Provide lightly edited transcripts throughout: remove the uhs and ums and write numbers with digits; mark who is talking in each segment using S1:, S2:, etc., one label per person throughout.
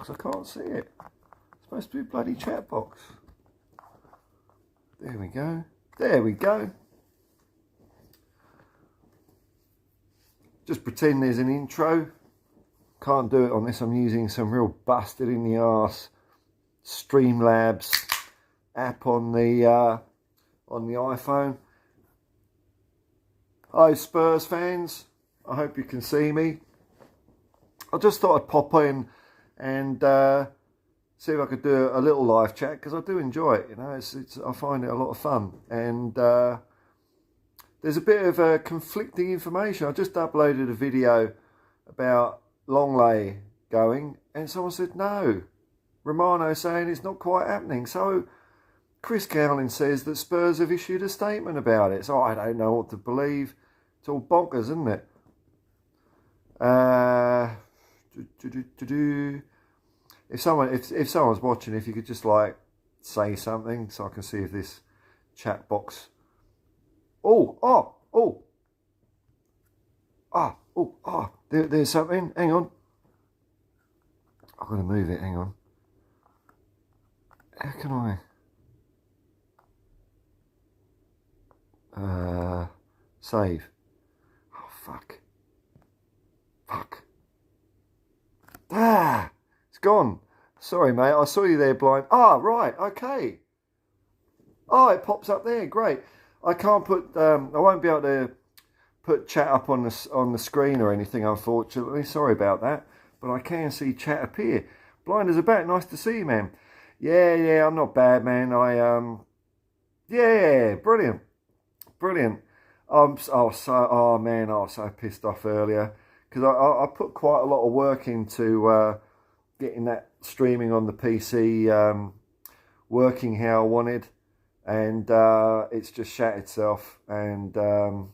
S1: box? I can't see it. It's supposed to be a bloody chat box. There we go. There we go. Just pretend there's an intro. Can't do it on this. I'm using some real busted in the arse Streamlabs app on the iPhone. Hi Spurs fans. I hope you can see me. I just thought I'd pop in and see if I could do a little live chat, because I do enjoy it. You know, I find it a lot of fun, and there's a bit of conflicting information. I just uploaded a video about Longley going, and someone said no. Romano saying it's not quite happening. So Chris Cowling says that Spurs have issued a statement about it. So I don't know what to believe. It's all bonkers, isn't it? If someone's watching, if you could just like say something so I can see if this chat box. There's something. Hang on. I've got to move it. Hang on. How can I save? Oh fuck. It's gone. Sorry, mate. I saw you there, blind. Right. Okay. It pops up there. Great. I can't put. I won't be able to put chat up on the screen or anything, unfortunately. Sorry about that. But I can see chat appear. Blind as a bat. Nice to see you, man. Yeah. I'm not bad, man. Brilliant. I was so pissed off earlier, because I put quite a lot of work into getting that streaming on the PC working how I wanted, and it's just shat itself, and I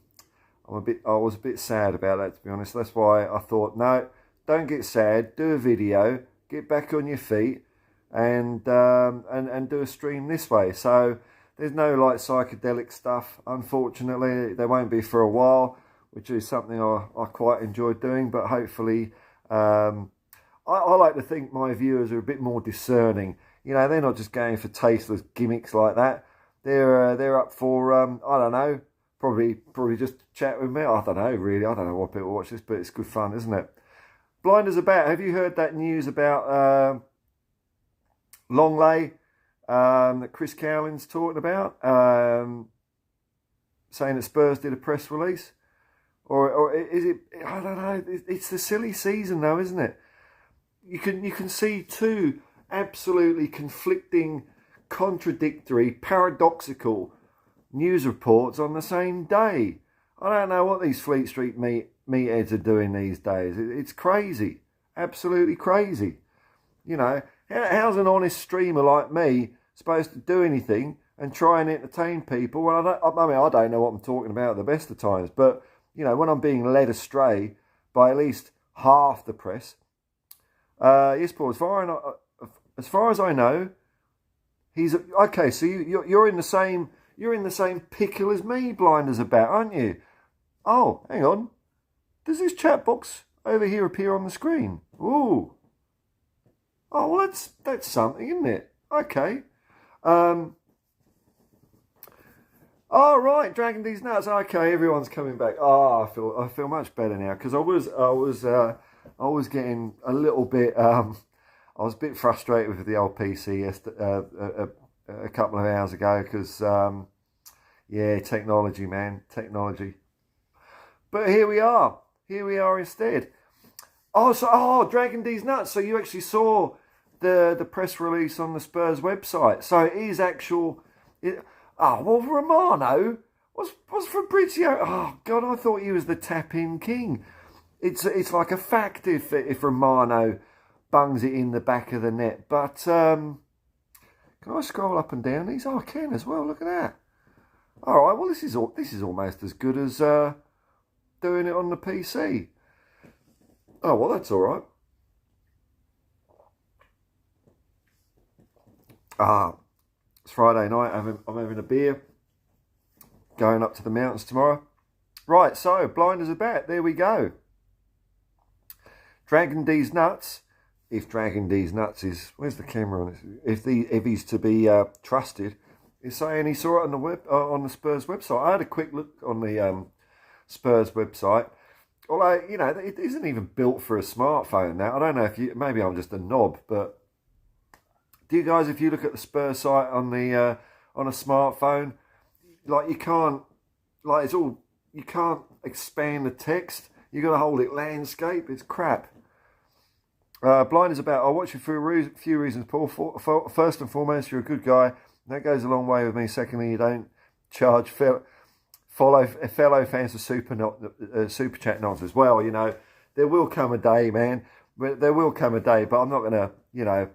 S1: was a bit sad about that, to be honest. That's why I thought, no, don't get sad, do a video, get back on your feet, and do a stream this way. So there's no like psychedelic stuff, unfortunately. There won't be for a while, which is something I quite enjoy doing. But hopefully, I like to think my viewers are a bit more discerning. You know, they're not just going for tasteless gimmicks like that. They're up for I don't know, probably just chat with me. I don't know, really. I don't know why people watch this, but it's good fun, isn't it? Blind as a bat. Have you heard that news about Longley? That Chris Cowling's talking about, saying that Spurs did a press release, or is it? I don't know. It's the silly season, though, isn't it? You can see two absolutely conflicting, contradictory, paradoxical news reports on the same day. I don't know what these Fleet Street meatheads are doing these days. It's crazy, absolutely crazy. You know. How's an honest streamer like me supposed to do anything and try and entertain people? Well, I don't know what I'm talking about at the best of times, but you know, when I'm being led astray by at least half the press. Yes, Paul. As far as I know, he's okay. So you're in the same pickle as me, blind as a bat, aren't you? Oh, hang on. Does this chat box over here appear on the screen? Ooh. Oh, well, that's something, isn't it? Okay. Oh, right, Dragon D's nuts. Okay, everyone's coming back. I feel much better now, because I was getting a little bit. I was a bit frustrated with the old PC a couple of hours ago, because technology, man, technology. But here we are instead. Dragon D's nuts. So you actually saw the press release on the Spurs website. So it is actual. Romano was Fabrizio. Oh God, I thought he was the tap-in king. It's like a fact if Romano bungs it in the back of the net. But can I scroll up and down these? Oh, I can as well. Look at that. All right. Well, this is almost as good as doing it on the PC. Oh, well, that's all right. It's Friday night. I'm having a beer. Going up to the mountains tomorrow. Right, so, blind as a bat. There we go. Dragon D's nuts. if Dragon D's nuts is, where's the camera on this? If he's to be trusted, is saying he saw it on the on the Spurs website. I had a quick look on the Spurs website. Although, you know, it isn't even built for a smartphone now. I don't know if you, maybe I'm just a knob, but do you guys, if you look at the Spurs site on the on a smartphone, like you can't, like it's all, you can't expand the text. You got to hold it landscape. It's crap. Blind is about, I'll watch you for a few reasons, Paul. First and foremost, you're a good guy. That goes a long way with me. Secondly, you don't charge fellow fans for super chat nonsense. Well, you know, there will come a day, man. There will come a day, but I'm not gonna, you know,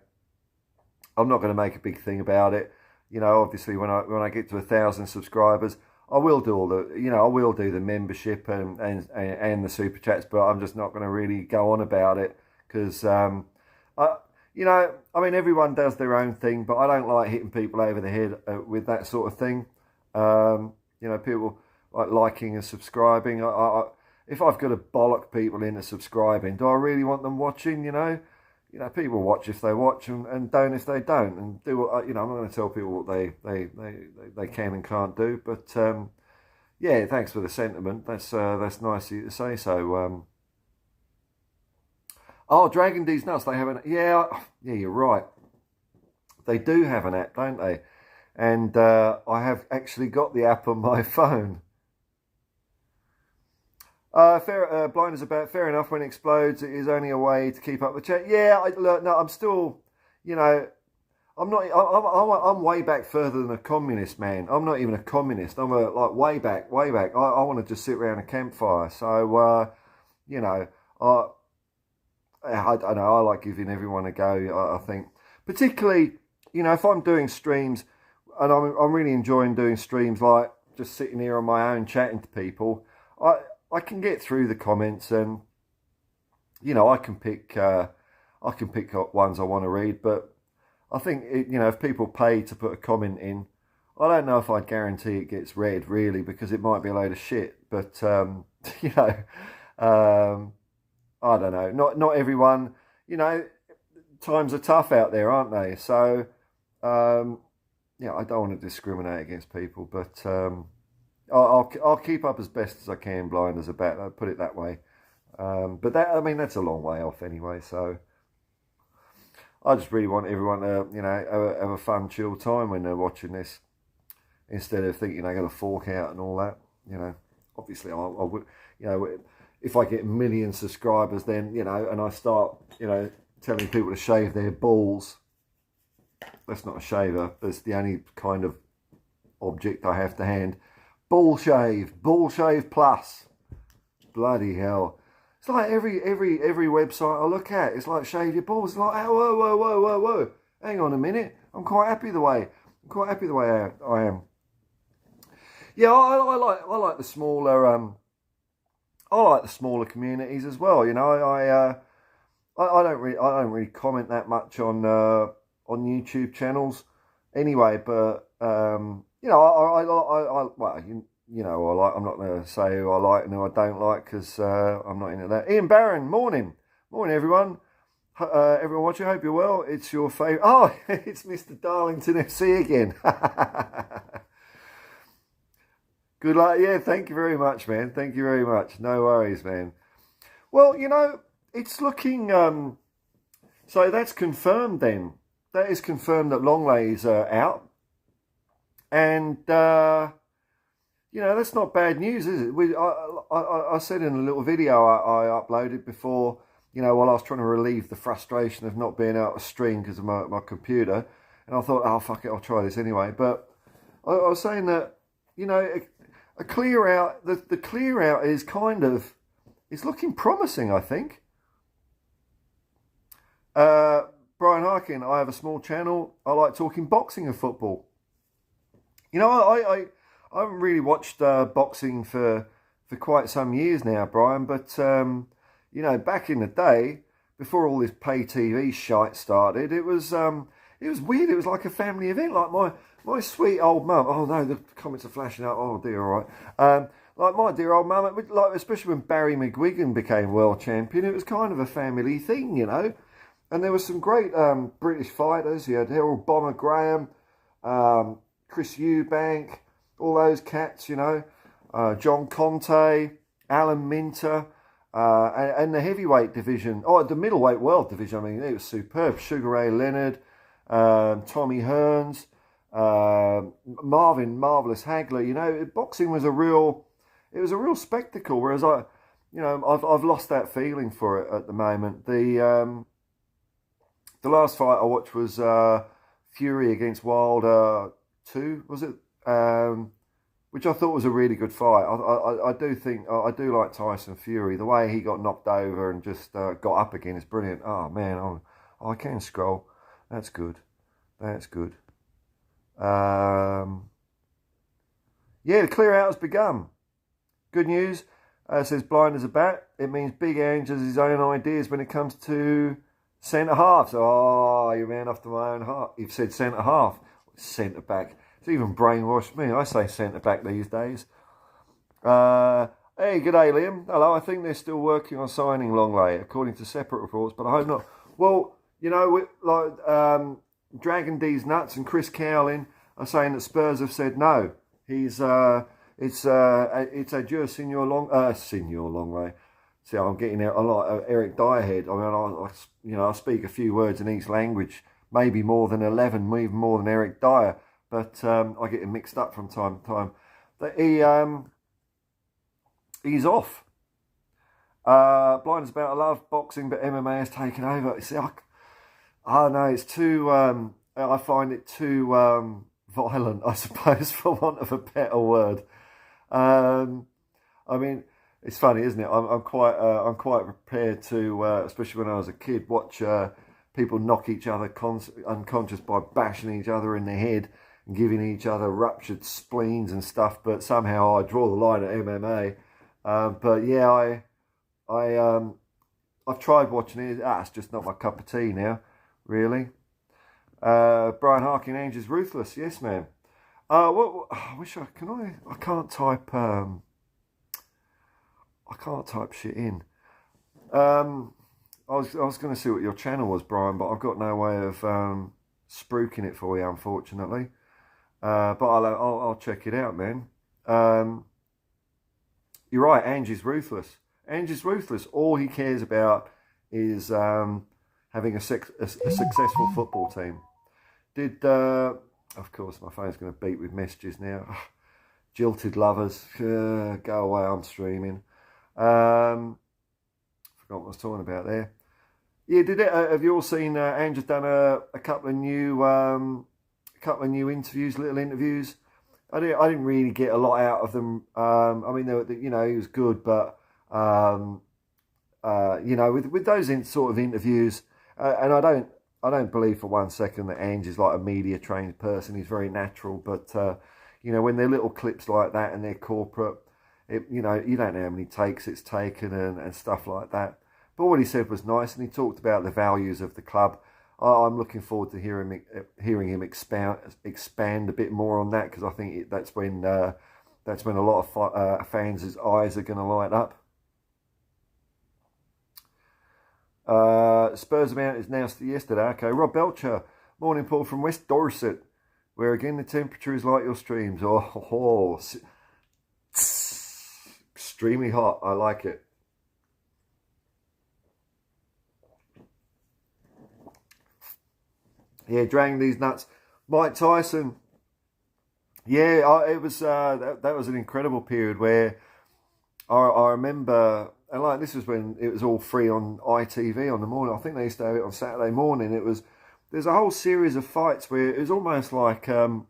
S1: I'm not gonna make a big thing about it. You know, obviously, when I get to 1,000 subscribers, I will do all the, you know, I will do the membership and the super chats, but I'm just not going to really go on about it because, you know, I mean, everyone does their own thing, but I don't like hitting people over the head with that sort of thing. You know, people like liking and subscribing. If I've got to bollock people into subscribing, do I really want them watching? You know, people watch if they watch and don't if they don't, and do what, you know. I'm not going to tell people what they can and can't do, but yeah, thanks for the sentiment. That's nice of you to say so. Oh, Dragon D's nuts. They have an, yeah, you're right. They do have an app, don't they? And I have actually got the app on my phone. Blind is about, fair enough, when it explodes, it is only a way to keep up the chat. Yeah, no, I'm still, you know, I'm way back further than a communist, man. I'm not even a communist. I'm like way back. I want to just sit around a campfire. So, you know, I don't know, I like giving everyone a go, I think. Particularly, you know, if I'm doing streams, and I'm really enjoying doing streams, like just sitting here on my own chatting to people, I can get through the comments, and you know, I can pick up ones I want to read. But I think you know, if people pay to put a comment in, I don't know if I'd guarantee it gets read, really, because it might be a load of shit. But you know, I don't know. Not everyone. You know, times are tough out there, aren't they? So yeah, I don't want to discriminate against people, but. I'll keep up as best as I can, Blind as a bat. I'll put it that way. But that, I mean, that's a long way off anyway. So I just really want everyone to, you know, have a fun, chill time when they're watching this, instead of thinking they're going to fork out and all that. You know, obviously, I would, you know, if I get a million subscribers, then, you know, and I start, you know, telling people to shave their balls. That's not a shaver. That's the only kind of object I have to hand. Ball shave plus. Bloody hell. It's like every website I look at, it's like shave your balls. It's like, whoa. Hang on a minute. I'm quite happy the way I am. Yeah, I like the smaller communities as well. You know, I don't really comment that much on YouTube channels anyway, but you know, well, you know, I'm not going to say who I like and who I don't like, because I'm not into that. Ian Barron, morning everyone. Everyone watching, hope you're well. It's your favourite. Oh, it's Mr. Darlington FC again. Good luck. Yeah, thank you very much, man. Thank you very much. No worries, man. Well, you know, it's looking. So that's confirmed then. That is confirmed that Longlay's out. And, you know, that's not bad news, is it? I said in a little video I uploaded before, you know, while I was trying to relieve the frustration of not being able to stream because of my computer. And I thought, oh, fuck it, I'll try this anyway. But I was saying that, you know, a clear out, the clear out is kind of, it's looking promising, I think. Brian Harkin, I have a small channel. I like talking boxing and football. You know, I haven't really watched boxing for quite some years now, Brian. But, you know, back in the day, before all this pay TV shite started, it was weird. It was like a family event. Like my sweet old mum. Oh, no, the comments are flashing up. Oh, dear, all right. Like my dear old mum, like, especially when Barry McGuigan became world champion, it was kind of a family thing, you know. And there were some great British fighters. You had Harold Bomber Graham, Chris Eubank, all those cats, you know, John Conte, Alan Minter, and the heavyweight division, the middleweight world division, I mean, it was superb. Sugar Ray Leonard, Tommy Hearns, Marvin Marvelous Hagler, you know, boxing was a real spectacle, whereas I've lost that feeling for it at the moment. The last fight I watched was Fury against Wilder 2, was it? Which I thought was a really good fight. I do like Tyson Fury. The way he got knocked over and just got up again is brilliant. Oh man, I can scroll. That's good. That's good. Yeah, the clear out has begun. Good news. Says blind as a bat. It means Big Ange has his own ideas when it comes to centre halves. Oh, you ran off to my own heart. You've said centre half. Centre back. It's even brainwashed me. I say centre back these days. Hey, good day, Liam. Hello. I think they're still working on signing Longley, according to separate reports, but I hope not. Well, you know, Dragon D's nuts and Chris Cowlin are saying that Spurs have said no. It's adieu, Signor Longley. See, I'm getting out a lot of Eric Dyerhead. I mean, I speak a few words in each language, maybe more than 11, even more than Eric Dyer. But I get him mixed up from time to time. But he's off. Blind is about I love boxing, but MMA has taken over. See, I know it's too. I find it too violent, I suppose, for want of a better word. I mean, it's funny, isn't it? I'm quite prepared to, especially when I was a kid, watch people knock each other unconscious by bashing each other in the head and giving each other ruptured spleens and stuff. But somehow I draw the line at MMA. But yeah, I've tried watching it. It's just not my cup of tea now, really. Brian Harkin, Ange is ruthless. Yes, man. What I wish I can't type. I can't type shit in. I was going to see what your channel was, Brian, but I've got no way of spruiking it for you, unfortunately. But I'll check it out, man. You're right. Ange is ruthless. Ange is ruthless. All he cares about is having a successful football team. Of course, my phone's going to beep with messages now. Jilted lovers, go away. I'm streaming. Forgot what I was talking about there. Yeah, have you all seen? Ange has done a couple of new interviews, little interviews. I didn't really get a lot out of them. I mean, he was good, but with those sort of interviews, and I don't believe for one second that Ange is like a media trained person. He's very natural, but when they're little clips like that and they're corporate, you don't know how many takes it's taken and stuff like that. But what he said was nice, and he talked about the values of the club. I'm looking forward to hearing him expand a bit more on that, because I think that's when a lot of fans' eyes are going to light up. Spurs amount is now yesterday. Okay, Rob Belcher, morning Paul from West Dorset, where again the temperature is like your streams. Extremely hot. I like it. Yeah, dragging these nuts. Mike Tyson. Yeah, it was that was an incredible period where I remember, and like this was when it was all free on ITV on the morning. I think they used to have it on Saturday morning. There's a whole series of fights where it was almost like a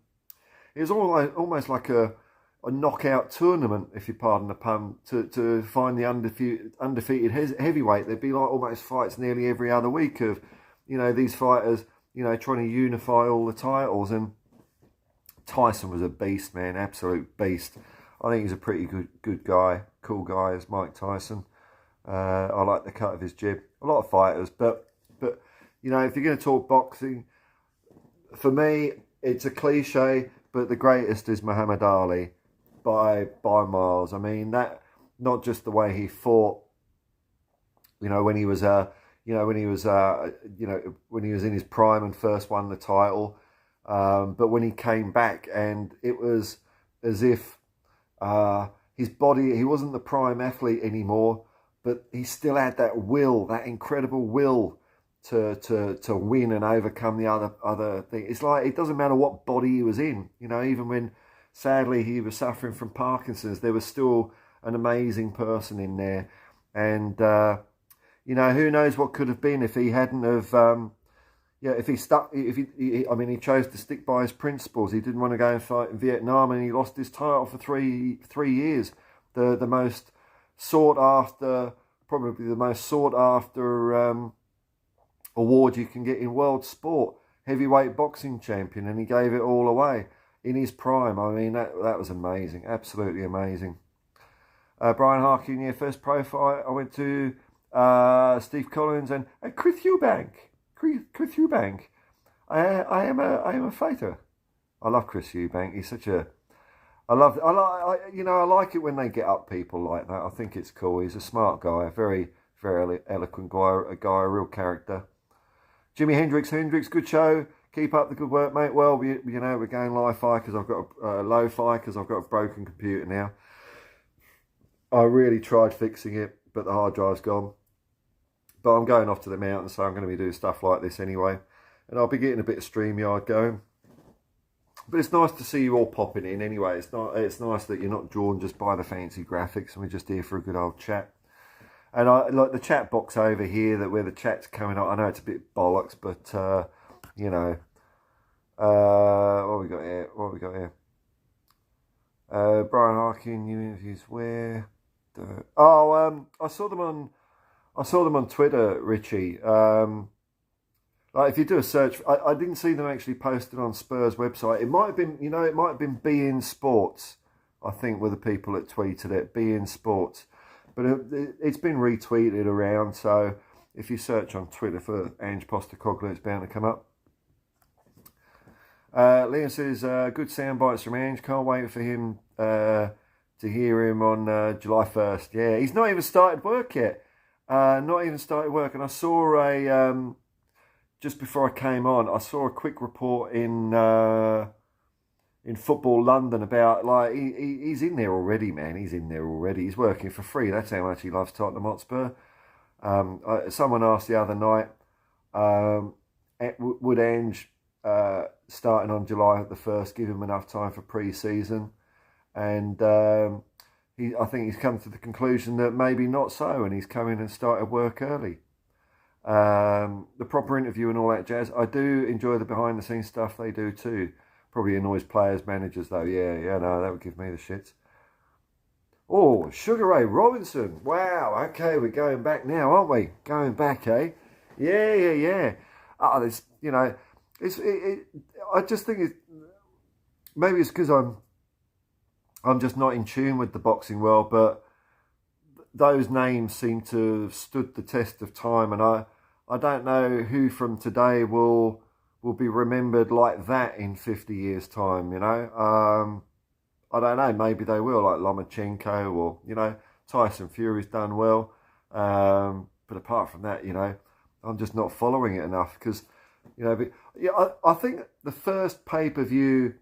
S1: knockout tournament, if you pardon the pun, to find the undefeated heavyweight. There'd be like almost fights nearly every other week of, these fighters, trying to unify all the titles. And Tyson was a beast, man, absolute beast. I think he's a pretty good guy, cool guy, is Mike Tyson. I like the cut of his jib. A lot of fighters, but if you're going to talk boxing, for me, it's a cliche, but the greatest is Muhammad Ali by miles. I mean, that, not just the way he fought, when he was when he was, when he was in his prime and first won the title. But when he came back, and it was as if his body, he wasn't the prime athlete anymore, but he still had that will, that incredible will to win and overcome the other thing. It's like, it doesn't matter what body he was in, even when sadly he was suffering from Parkinson's, there was still an amazing person in there. And who knows what could have been if he hadn't have if he stuck, he chose to stick by his principles. He didn't want to go and fight in Vietnam, and he lost his title for three years. The most sought after, probably the most sought after award you can get in world sport, heavyweight boxing champion, and he gave it all away in his prime. I mean, that was amazing, absolutely amazing. Brian Harkin, first pro fight I went to Steve Collins and Chris Eubank. Chris Eubank. I am a fighter. I love Chris Eubank. He's such a. I like it when they get up people like that. I think it's cool. He's a smart guy, a very, very eloquent guy, a real character. Jimi Hendrix, good show. Keep up the good work, mate. Well, we're going lo-fi because I've got a broken computer now. I really tried fixing it, but the hard drive's gone. But I'm going off to the mountains, so I'm going to be doing stuff like this anyway. And I'll be getting a bit of StreamYard going. But it's nice to see you all popping in anyway. It's nice that you're not drawn just by the fancy graphics, and we're just here for a good old chat. And I like the chat box over here, where the chat's coming up. I know it's a bit bollocks, but what we got here? Brian Harkin, new interviews where? I saw them on Twitter, Richie. Like if you do a search, I didn't see them actually posted on Spurs website. It might have been beIN Sports, I think, were the people that tweeted it, beIN Sports. But it's been retweeted around, so if you search on Twitter for Ange Postecoglou, it's bound to come up. Liam says, good sound bites from Ange. Can't wait for him to hear him on July 1st. Yeah, he's not even started work yet. And I saw just before I came on, I saw a quick report in Football London about, like, he's in there already, man. He's in there already. He's working for free. That's how much he loves Tottenham Hotspur. Someone asked the other night, would Ange starting on July the 1st give him enough time for pre-season? And I think he's come to the conclusion that maybe not so, and he's come in and started work early. The proper interview and all that jazz. I do enjoy the behind-the-scenes stuff they do too. Probably annoys players, managers though. Yeah, no, that would give me the shits. Oh, Sugar Ray Robinson. Wow, okay, we're going back now, aren't we? Going back, eh? Yeah. Oh, this, I just think maybe it's because I'm just not in tune with the boxing world, but those names seem to have stood the test of time, and I don't know who from today will be remembered like that in 50 years' time, I don't know, maybe they will, like Lomachenko or, Tyson Fury's done well. But apart from that, I'm just not following it enough because, I think the first pay-per-view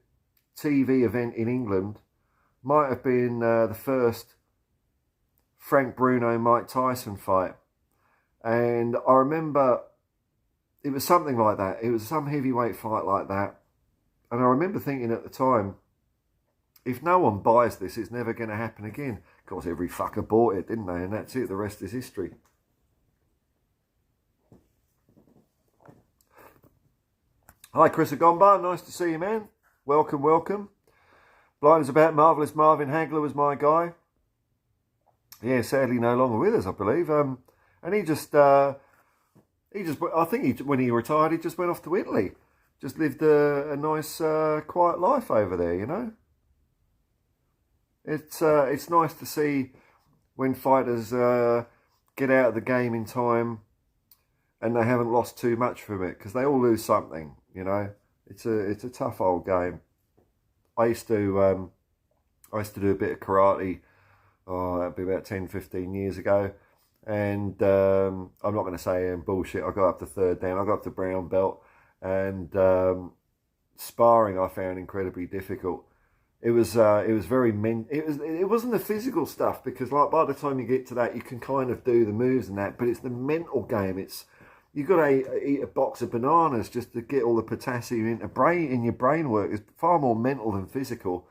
S1: TV event in England might have been the first Frank Bruno-Mike Tyson fight. And I remember it was something like that. It was some heavyweight fight like that. And I remember thinking at the time, if no one buys this, it's never going to happen again. Of course, every fucker bought it, didn't they? And that's it. The rest is history. Hi, Chris Agomba. Nice to see you, man. Welcome. Blind as about Marvellous Marvin Hagler was my guy. Yeah, sadly no longer with us, I believe. And he just, I think when he retired, he just went off to Italy. Just lived a nice, quiet life over there, It's nice to see when fighters get out of the game in time and they haven't lost too much from it, because they all lose something, It's a tough old game. I used to do a bit of karate. Oh, that'd be about 10, 15 years ago. And I'm not going to say bullshit. I got up to third down. I got up to brown belt, and sparring I found incredibly difficult. It was very it wasn't the physical stuff, because like by the time you get to that, you can kind of do the moves and that, but it's the mental game. It's you've got to eat a box of bananas just to get all the potassium in your brain work. It's far more mental than physical.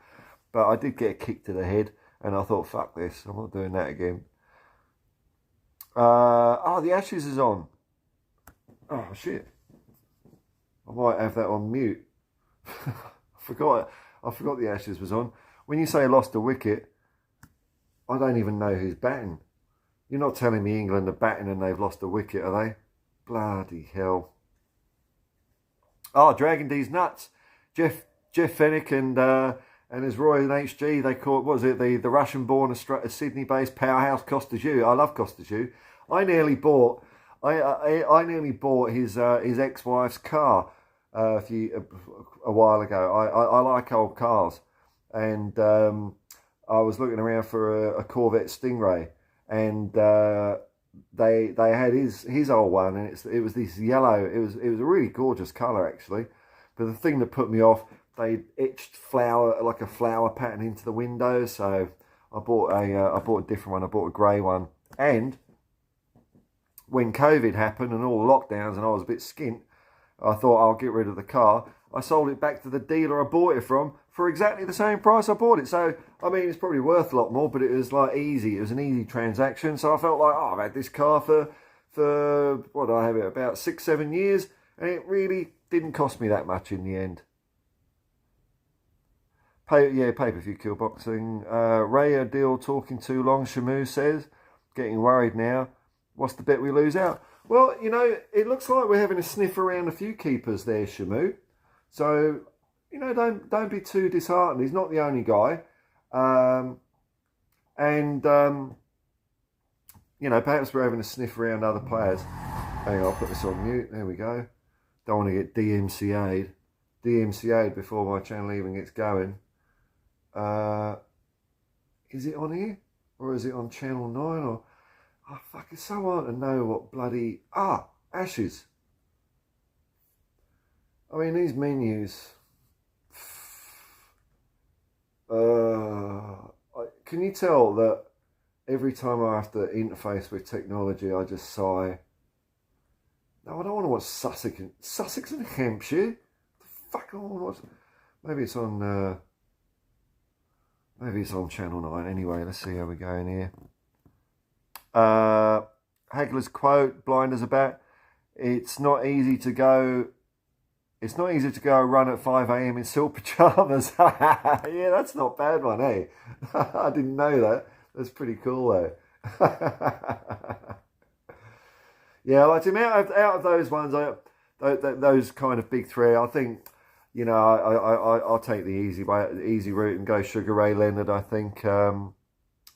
S1: But I did get a kick to the head, and I thought, fuck this, I'm not doing that again. The Ashes is on. Oh shit, I might have that on mute. I forgot the Ashes was on. When you say lost a wicket, I don't even know who's batting. You're not telling me England are batting and they've lost a wicket, are they? Bloody hell. Oh, Dragon D's nuts. Jeff Fennick and his Roy and HG, they caught, what was it, the Russian-born Sydney-based powerhouse Costas-Yu. I love Costas-Yu. I nearly bought his ex-wife's car a while ago. I like old cars, and I was looking around for a Corvette Stingray, and they had his old one, and it was this yellow. It was a really gorgeous colour actually, but the thing that put me off, they etched a flower pattern into the windows. So I bought a different one. I bought a grey one, and when COVID happened and all the lockdowns and I was a bit skint, I thought I'll get rid of the car. I sold it back to the dealer I bought it from for exactly the same price I bought it. So, I mean, it's probably worth a lot more, but it was like easy. It was an easy transaction. So I felt like, I've had this car for what did I have it, about 6-7 years, and it really didn't cost me that much in the end. Pay-per-view kill boxing. Ray deal talking too long, Shamu says. Getting worried now. What's the bet we lose out? Well, it looks like we're having a sniff around a few keepers there, Shamu. So, don't be too disheartened. He's not the only guy. Perhaps we're having a sniff around other players. Hang on, I'll put this on mute. There we go. Don't want to get DMCA'd before my channel even gets going. Is it on here? Or is it on channel 9? Or it's so hard to know what bloody... Ashes. I mean, these menus... can you tell that every time I have to interface with technology, I just sigh? No, I don't want to watch Sussex and Hampshire. The fuck, I want to watch... Maybe it's on channel 9. Anyway, let's see how we go in here. Hagler's quote, blind as a bat. It's not easy to go run at 5 a.m. in silk pyjamas. Yeah, that's not a bad one, eh? I didn't know that. That's pretty cool, though. Yeah, like him out of those ones, those kind of big three, I think, I'll take the easy route and go Sugar Ray Leonard. I think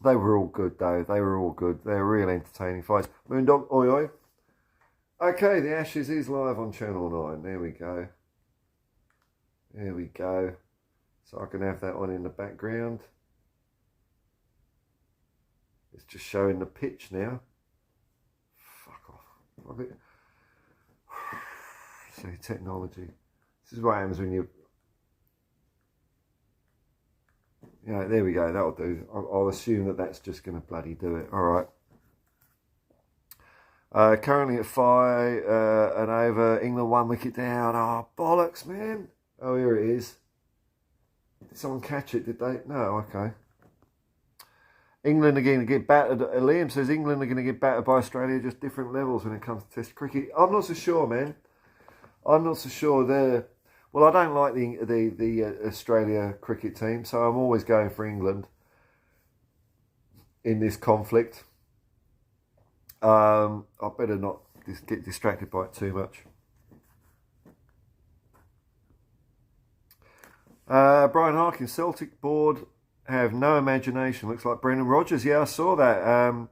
S1: they were all good, though. They were all good. They were real entertaining fights. Moondog, oi oi. Okay, the Ashes is live on Channel 9. There we go. There we go. So I can have that on in the background. It's just showing the pitch now. Fuck off. See, technology. This is what happens when you... there we go. That'll do. I'll assume that that's just going to bloody do it. All right. Currently at 5 and over. England 1 wicket down. Oh, bollocks, man. Oh, here it is. Did someone catch it? Did they? No, okay. England are going to get battered. Liam says England are going to get battered by Australia, just different levels when it comes to Test cricket. I'm not so sure, man. I'm not so sure they're... Well, I don't like the Australia cricket team, so I'm always going for England in this conflict. I better not get distracted by it too much. Brian Harkin, Celtic board have no imagination. Looks like Brendan Rodgers. Yeah, I saw that.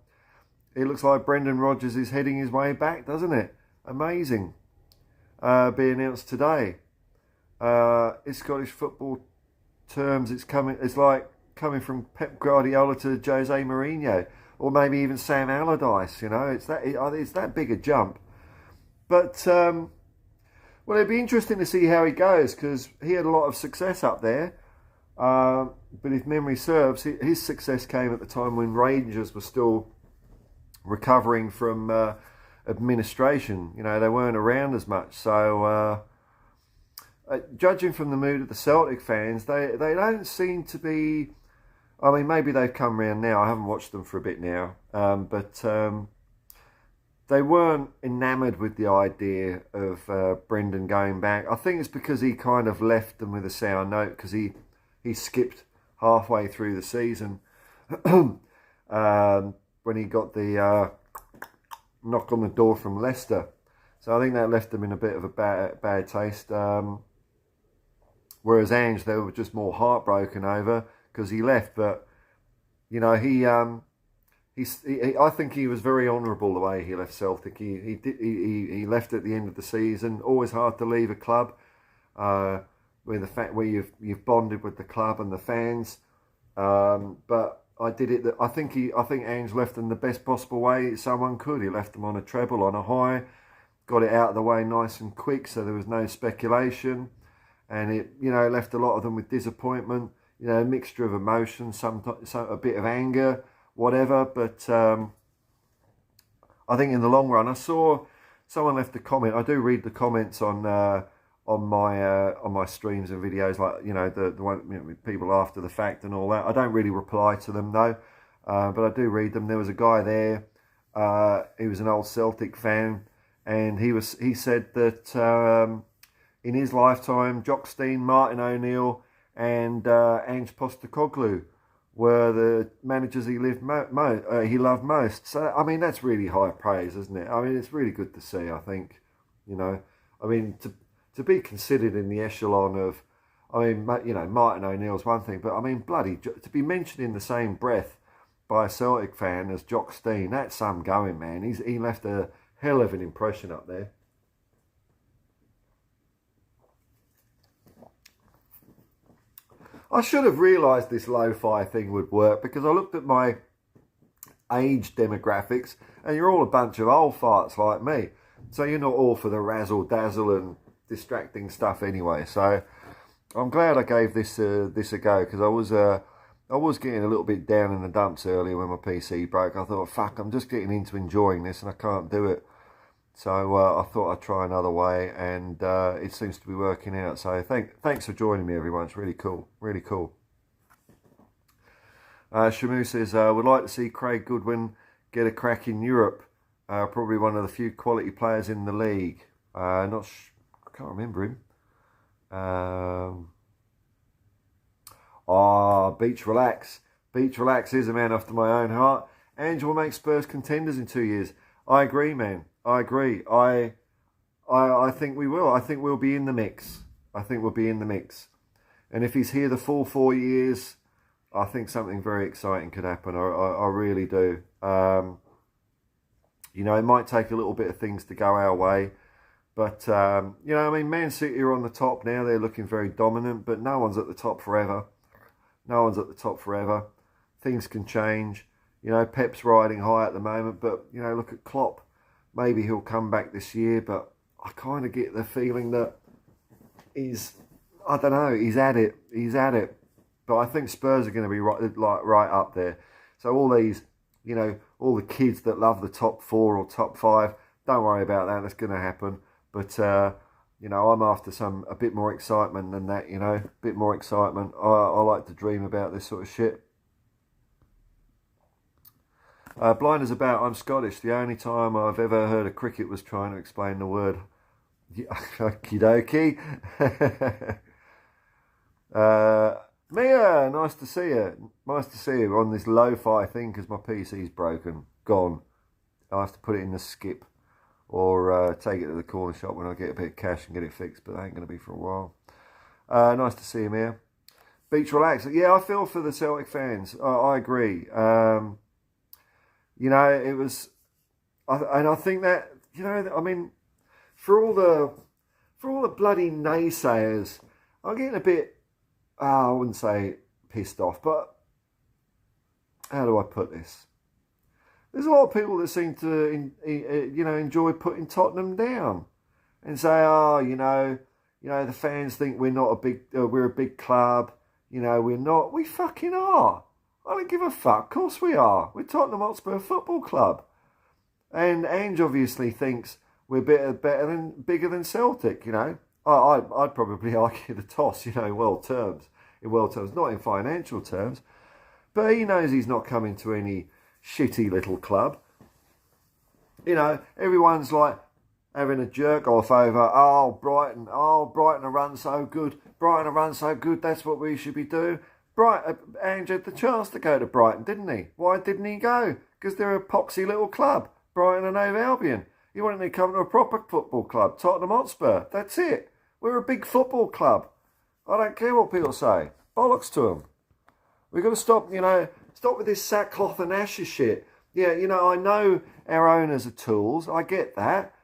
S1: It looks like Brendan Rodgers is heading his way back, doesn't it? Amazing. Be announced today. In Scottish football terms, it's like coming from Pep Guardiola to Jose Mourinho. or maybe even Sam Allardyce. You know, it's that big a jump. But well, it'd be interesting to see how he goes, because he had a lot of success up there. But if memory serves, his success came at the time when Rangers were still recovering from administration. You know, they weren't around as much. So, judging from the mood of the Celtic fans, they don't seem to be. I mean, maybe they've come round now. I haven't watched them for a bit now, but they weren't enamoured with the idea of Brendan going back. I think it's because he kind of left them with a sour note, because he skipped halfway through the season when he got the knock on the door from Leicester. So I think that left them in a bit of a bad taste. Whereas Ange, they were just more heartbroken over because he left. But you know, I think he was very honourable the way he left Celtic. He left at the end of the season. Always hard to leave a club where you've bonded with the club and the fans. But I did it. I think Ange left in the best possible way someone could. He left them on a treble, on a high, got it out of the way nice and quick, so there was no speculation, and it, you know, left a lot of them with disappointment. You know, a mixture of emotions, a bit of anger, whatever. But I think in the long run, I saw someone left a comment. I do read the comments on my streams and videos, like, you know, the one, you know, with people after the fact and all that. I don't really reply to them though, but I do read them. There was a guy there, he was an old Celtic fan, and he said that in his lifetime, Jock Stein, Martin O'Neill, and Ange Postecoglou were the managers he loved most. So I mean, that's really high praise, isn't it? I mean, it's really good to see. I think, you know, I mean, to be considered in the echelon of, I mean, you know, Martin O'Neill's one thing, but I mean, bloody, to be mentioned in the same breath by a Celtic fan as Jock Stein, that's some going, man. He left a hell of an impression up there. I should have realised this lo-fi thing would work, because I looked at my age demographics, and you're all a bunch of old farts like me. So you're not all for the razzle-dazzle and distracting stuff anyway. So I'm glad I gave this a go, because I was getting a little bit down in the dumps earlier when my PC broke. I thought, fuck, I'm just getting into enjoying this and I can't do it. So I thought I'd try another way, and it seems to be working out. So thanks for joining me, everyone. It's really cool, really cool. Shamu says, would like to see Craig Goodwin get a crack in Europe. Probably one of the few quality players in the league. I can't remember him. Beach Relax. Beach Relax is a man after my own heart. Ange will make Spurs contenders in 2 years. I agree, man. I agree. I think we will. I think we'll be in the mix. And if he's here the full 4 years, I think something very exciting could happen. I really do. You know, it might take a little bit of things to go our way. But, you know, I mean, Man City are on the top now. They're looking very dominant, but no one's at the top forever. Things can change. You know, Pep's riding high at the moment, but, you know, look at Klopp. Maybe he'll come back this year, but I kind of get the feeling that he's at it. But I think Spurs are going to be right up there. So all these, you know, all the kids that love the top 4 or top 5, don't worry about that. That's going to happen. But, you know, I'm after a bit more excitement than that, you know, a bit more excitement. I like to dream about this sort of shit. Blind as about, I'm Scottish. The only time I've ever heard of cricket was trying to explain the word. Okie dokie. Mia, nice to see you. Nice to see you on this lo-fi thing, because my PC's broken. Gone. I have to put it in the skip, or take it to the corner shop when I get a bit of cash and get it fixed, but that ain't going to be for a while. Nice to see you, Mia. Beach Relax. Yeah, I feel for the Celtic fans. I agree. You know, it was, and I think that, you know, I mean, for all the bloody naysayers, I'm getting a bit, I wouldn't say pissed off, but how do I put this? There's a lot of people that seem to, enjoy putting Tottenham down and say, oh, the fans think we're a big club. We're not. We fucking are. I don't give a fuck. Of course we are. We're Tottenham Hotspur Football Club. And Ange obviously thinks we're bigger than Celtic, I'd probably argue the toss, in world terms, not in financial terms. But he knows he's not coming to any shitty little club. Everyone's like having a jerk off over, Brighton are run so good. That's what we should be doing. Ange had the chance to go to Brighton, didn't he? Why didn't he go? Because they're a poxy little club, Brighton and Hove Albion. He wanted to come to a proper football club, Tottenham Hotspur. That's it. We're a big football club. I don't care what people say. Bollocks to them. We've got to stop with this sackcloth and ashes shit. Yeah, I know our owners are tools. I get that,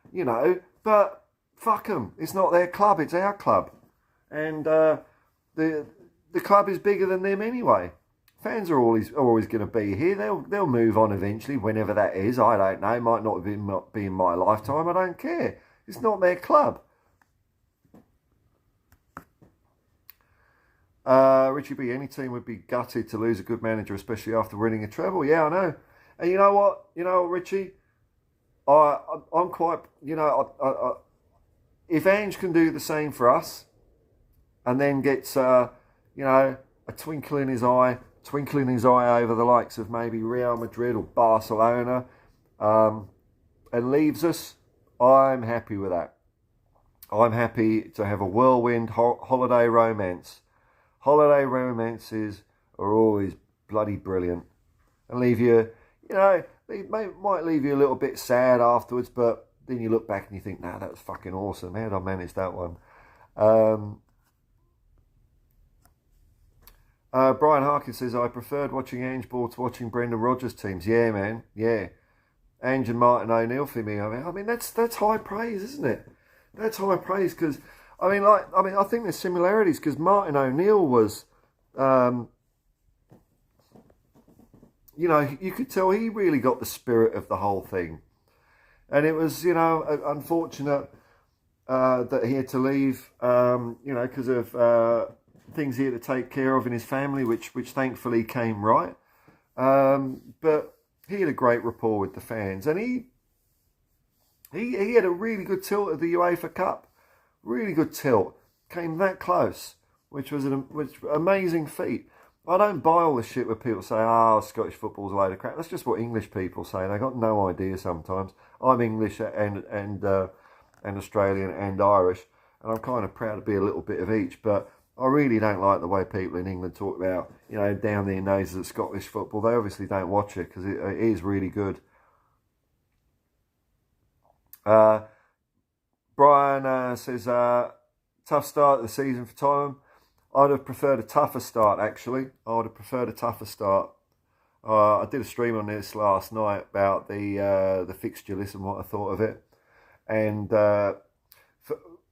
S1: but fuck them. It's not their club. It's our club. And the club is bigger than them anyway. Fans are always going to be here. They'll move on eventually, whenever that is. I don't know. It might not be in my lifetime. I don't care. It's not their club. Richie B, any team would be gutted to lose a good manager, especially after winning a treble. Yeah, I know. And you know what? Richie, I'm quite, if Ange can do the same for us and then gets, a twinkle in his eye over the likes of maybe Real Madrid or Barcelona, and leaves us, I'm happy with that. I'm happy to have a whirlwind holiday romance. Holiday romances are always bloody brilliant and leave you, they might leave you a little bit sad afterwards, but then you look back and you think, nah, that was fucking awesome. How did I manage that one? Brian Harkin says, I preferred watching Ange Ball to watching Brendan Rodgers' teams. Yeah, man. Yeah. Ange and Martin O'Neill for me. I mean, that's high praise, isn't it? That's high praise because, I think there's similarities because Martin O'Neill was, you could tell he really got the spirit of the whole thing. And it was, unfortunate that he had to leave, because of things he had to take care of in his family, which thankfully came right. But he had a great rapport with the fans, and he had a really good tilt at the UEFA Cup. Really good tilt. Came that close, which was an amazing feat. I don't buy all the shit where people say, Scottish football's a load of crap. That's just what English people say. They got no idea sometimes. I'm English and Australian and Irish, and I'm kind of proud to be a little bit of each, but I really don't like the way people in England talk about, down their noses at Scottish football. They obviously don't watch it because it is really good. Brian says, tough start of the season for Tottenham. I'd have preferred a tougher start, actually. I would have preferred a tougher start. I did a stream on this last night about the fixture list and what I thought of it. And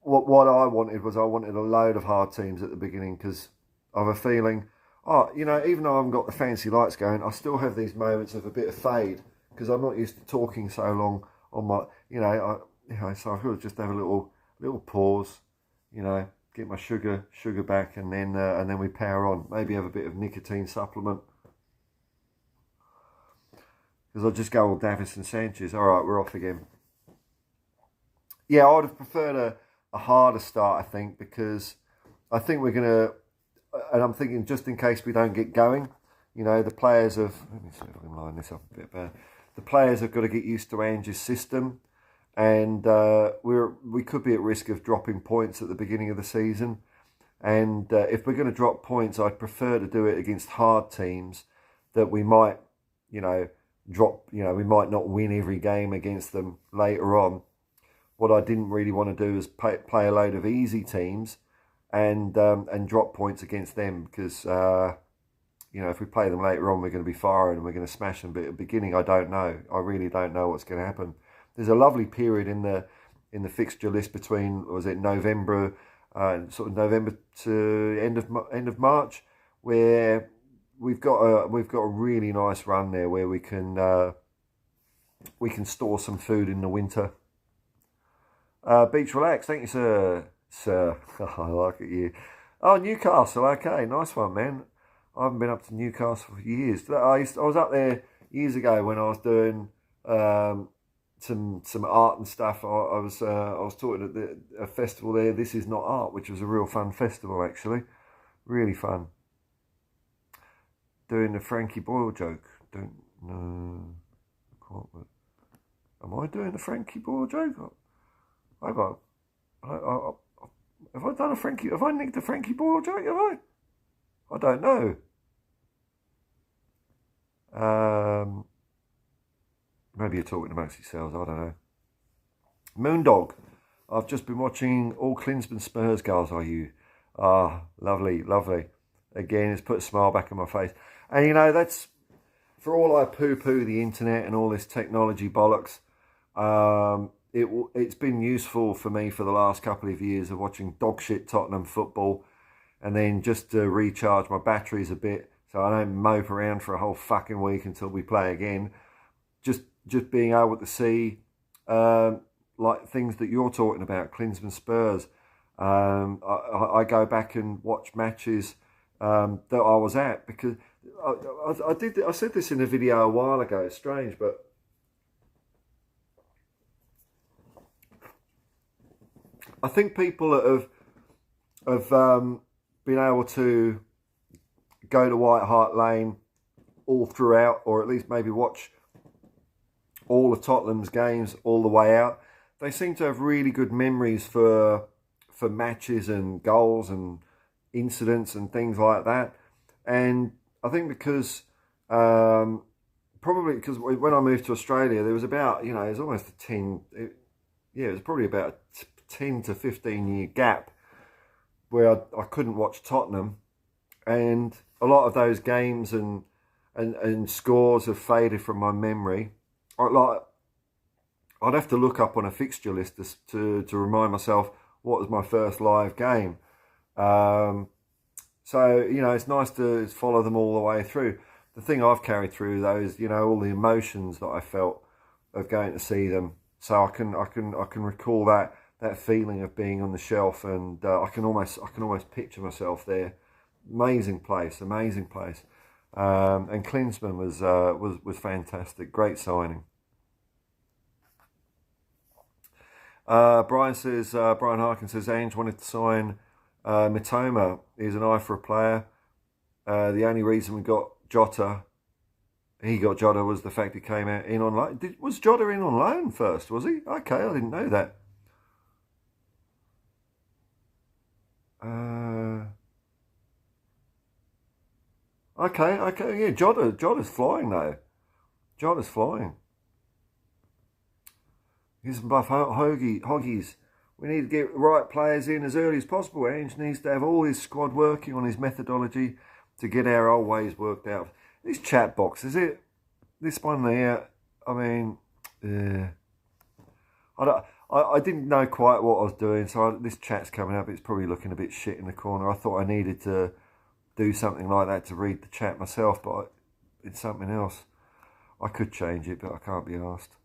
S1: what I wanted was a load of hard teams at the beginning because I have a feeling, even though I haven't got the fancy lights going, I still have these moments of a bit of fade because I'm not used to talking so long on my, so I could just have a little pause, get my sugar back, and then we power on. Maybe have a bit of nicotine supplement. Because I'll just go all Davis and Sanchez. All right, we're off again. Yeah, I would have preferred a harder start, I think, because I think we're going to, and I'm thinking just in case we don't get going, the players have, let me see if I can line this up a bit better. The players have got to get used to Ange's system, and we could be at risk of dropping points at the beginning of the season. And if we're going to drop points, I'd prefer to do it against hard teams that we might, drop. We might not win every game against them later on. What I didn't really want to do is play a load of easy teams and drop points against them because if we play them later on, we're going to be firing and we're going to smash them. But at the beginning, I don't know. I really don't know what's going to happen. There's a lovely period in the fixture list between, was it November, November to end of March, where we've got a really nice run there where we can we can store some food in the winter. Beach Relax, thank you, sir. Sir, I like it, you. Oh, Newcastle, okay, nice one, man. I haven't been up to Newcastle for years. I was up there years ago when I was doing some art and stuff. I was talking at a festival there. This Is Not Art, which was a real fun festival actually, really fun. Doing the Frankie Boyle joke. Don't know. Am I doing the Frankie Boyle joke? Have I done a Frankie? Have I nicked a Frankie Boyle joke? Have I? I don't know. Maybe you're talking amongst yourselves. I don't know. Moondog. I've just been watching all Klinsmann Spurs goals. Are you? Ah, lovely, lovely. Again, it's put a smile back on my face. And you know, that's for all I poo-poo the internet and all this technology bollocks. It's been useful for me for the last couple of years of watching dog shit Tottenham football, and then just to recharge my batteries a bit so I don't mope around for a whole fucking week until we play again. Just being able to see like things that you're talking about, Klinsmann Spurs. I go back and watch matches that I was at, because I said this in a video a while ago. It's strange, but I think people that have been able to go to White Hart Lane all throughout, or at least maybe watch all of Tottenham's games all the way out, they seem to have really good memories for matches and goals and incidents and things like that. And I think because probably because when I moved to Australia, there was about, it was almost it was probably about a 10 to 15 year gap where I couldn't watch Tottenham, and a lot of those games and scores have faded from my memory. I'd have to look up on a fixture list to remind myself what was my first live game. So, it's nice to follow them all the way through. The thing I've carried through though is, all the emotions that I felt of going to see them. So I can recall that feeling of being on the shelf, and I can almost picture myself there. Amazing place. And Klinsmann was fantastic. Great signing. Brian Harkin says Ange wanted to sign Mitoma. He's an eye for a player. The only reason we got Jota, was the fact he came out in on loan. Was Jota in on loan first, was he? Okay, I didn't know that. Okay, yeah, Jota's flying though. Jota's flying. Here's some buff hoggies. We need to get the right players in as early as possible. Ange needs to have all his squad working on his methodology to get our old ways worked out. This chat box, is it? This one there, I mean, I didn't know quite what I was doing, so this chat's coming up. It's probably looking a bit shit in the corner. I thought I needed to do something like that to read the chat myself, but it's something else. I could change it, but I can't be asked.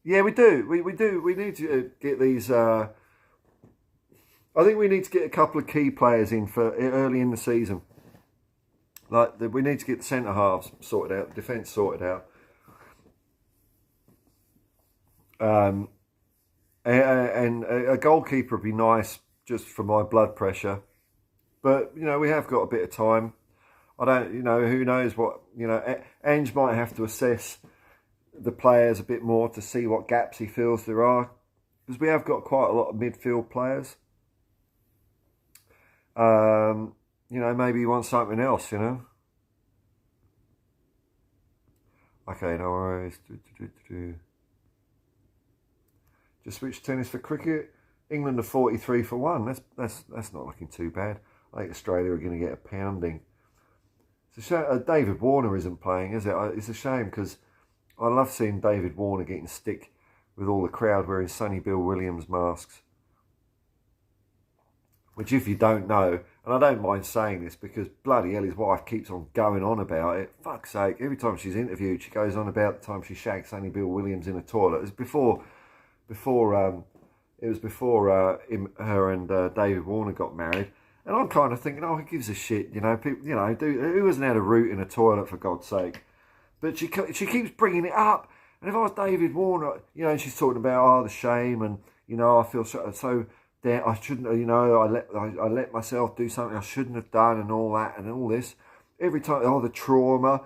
S1: Yeah, we do. We do. We need to get these. I think we need to get a couple of key players in for early in the season. We need to get the centre halves sorted out, defence sorted out. And a goalkeeper would be nice just for my blood pressure. But, we have got a bit of time. I don't, who knows what, Ange might have to assess the players a bit more to see what gaps he feels there are. Because we have got quite a lot of midfield players. Maybe he wants something else, Okay, no worries. Just switch tennis for cricket. England are 43 for 1. That's not looking too bad. I think Australia are going to get a pounding. It's a shame David Warner isn't playing, is it? It's a shame, because I love seeing David Warner getting stick with all the crowd wearing Sonny Bill Williams masks. Which, if you don't know, And I don't mind saying this because bloody hell, his wife keeps on going on about it. Fuck's sake, every time she's interviewed, she goes on about the time she shagged Sonny Bill Williams in a toilet. It was before her and David Warner got married. And I'm kind of thinking, oh, who gives a shit? You know, people, you know, who hasn't had a root in a toilet, for God's sake? But she keeps bringing it up. And if I was David Warner, you know, and she's talking about, the shame, and, you know, I feel so damn, I shouldn't, you know, I let myself do something I shouldn't have done, and all that, and all this. Every time, the trauma.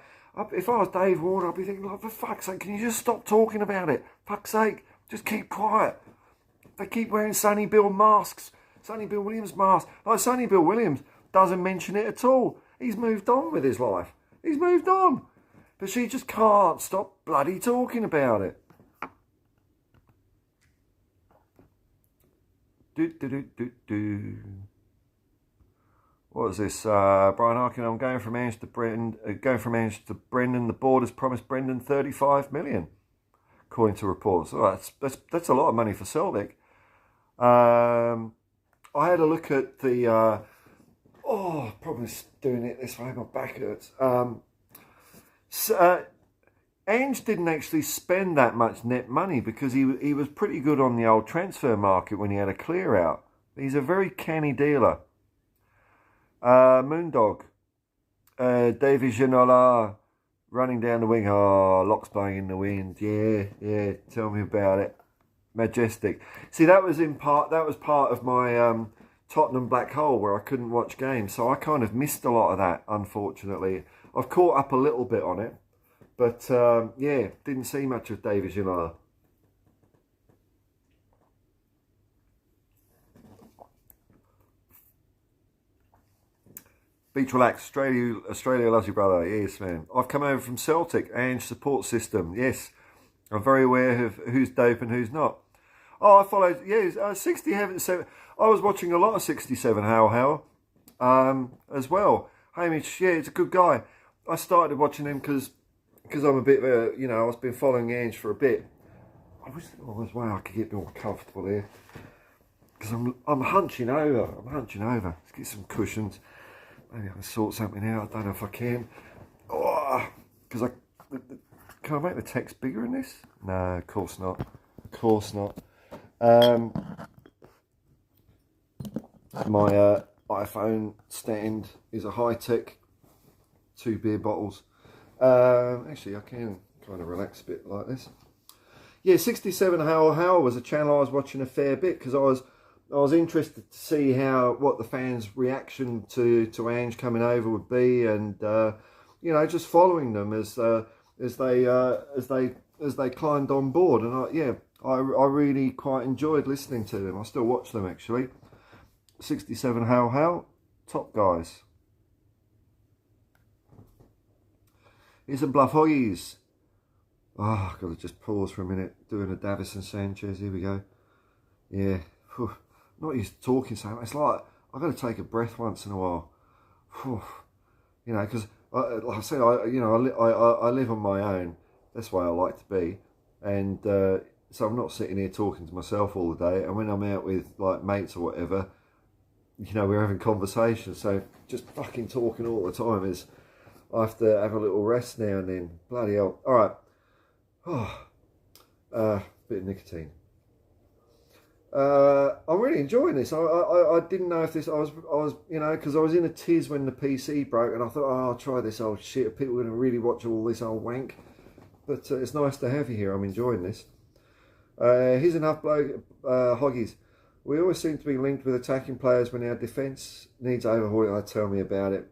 S1: If I was Dave Warner, I'd be thinking, like, for fuck's sake, can you just stop talking about it? Fuck's sake, just keep quiet. They keep wearing Sonny Bill masks. Sonny Bill Williams mask. Like, Sonny Bill Williams doesn't mention it at all. He's moved on with his life. He's moved on. But she just can't stop bloody talking about it. What is this? Brian Harkin, I'm going from Ange to Brendan. The board has promised Brendan 35 million, according to reports. Oh, that's a lot of money for Celtic. I had a look at the. Probably doing it this way. My back hurts. Ange didn't actually spend that much net money because he was pretty good on the old transfer market when he had a clear out. He's a very canny dealer. Moondog. David Ginola running down the wing. Oh, Locke's blowing in the wind. Yeah. Tell me about it. Majestic. See, that was part of my Tottenham black hole where I couldn't watch games. So I kind of missed a lot of that, unfortunately. I've caught up a little bit on it. But, didn't see much of David Ginola. Beach Relax, Australia loves you, brother. Yes, man. I've come over from Celtic, Ange support system. Yes, I'm very aware of who's dope and who's not. Oh, I followed, 67. I was watching a lot of 67 How as well. Hamish, it's a good guy. I started watching him because I'm a bit of a, I've been following Ange for a bit. I wish there was a way I could get more comfortable here. Because I'm hunching over. Let's get some cushions. Maybe I can sort something out. I don't know if I can. Because can I make the text bigger in this? No, of course not. My iPhone stand is a high-tech 2 beer bottles. Actually, I can kind of relax a bit like this. Yeah, 67 How was a channel I was watching a fair bit because I was interested to see what the fans' reaction to Ange coming over would be, and just following them as they climbed on board. And I really quite enjoyed listening to them. I still watch them actually. 67 How, top guys. Here's some Bluff Hoggies. I've got to just pause for a minute. Doing a Davison Sanchez. Here we go. Yeah. Whew. Not used to talking so much. It's like I've got to take a breath once in a while. Whew. Because like I said, I live on my own. That's the way I like to be. And so I'm not sitting here talking to myself all the day. And when I'm out with like mates or whatever, we're having conversations. So just fucking talking all the time is... I have to have a little rest now and then. Bloody hell. All right. Bit of nicotine. I'm really enjoying this. I didn't know if this... I was because I was in a tiz when the PC broke, and I thought, I'll try this old shit. Are people going to really watch all this old wank? But it's nice to have you here. I'm enjoying this. Here's enough Hoggies. We always seem to be linked with attacking players when our defence needs overhauling. Tell me about it.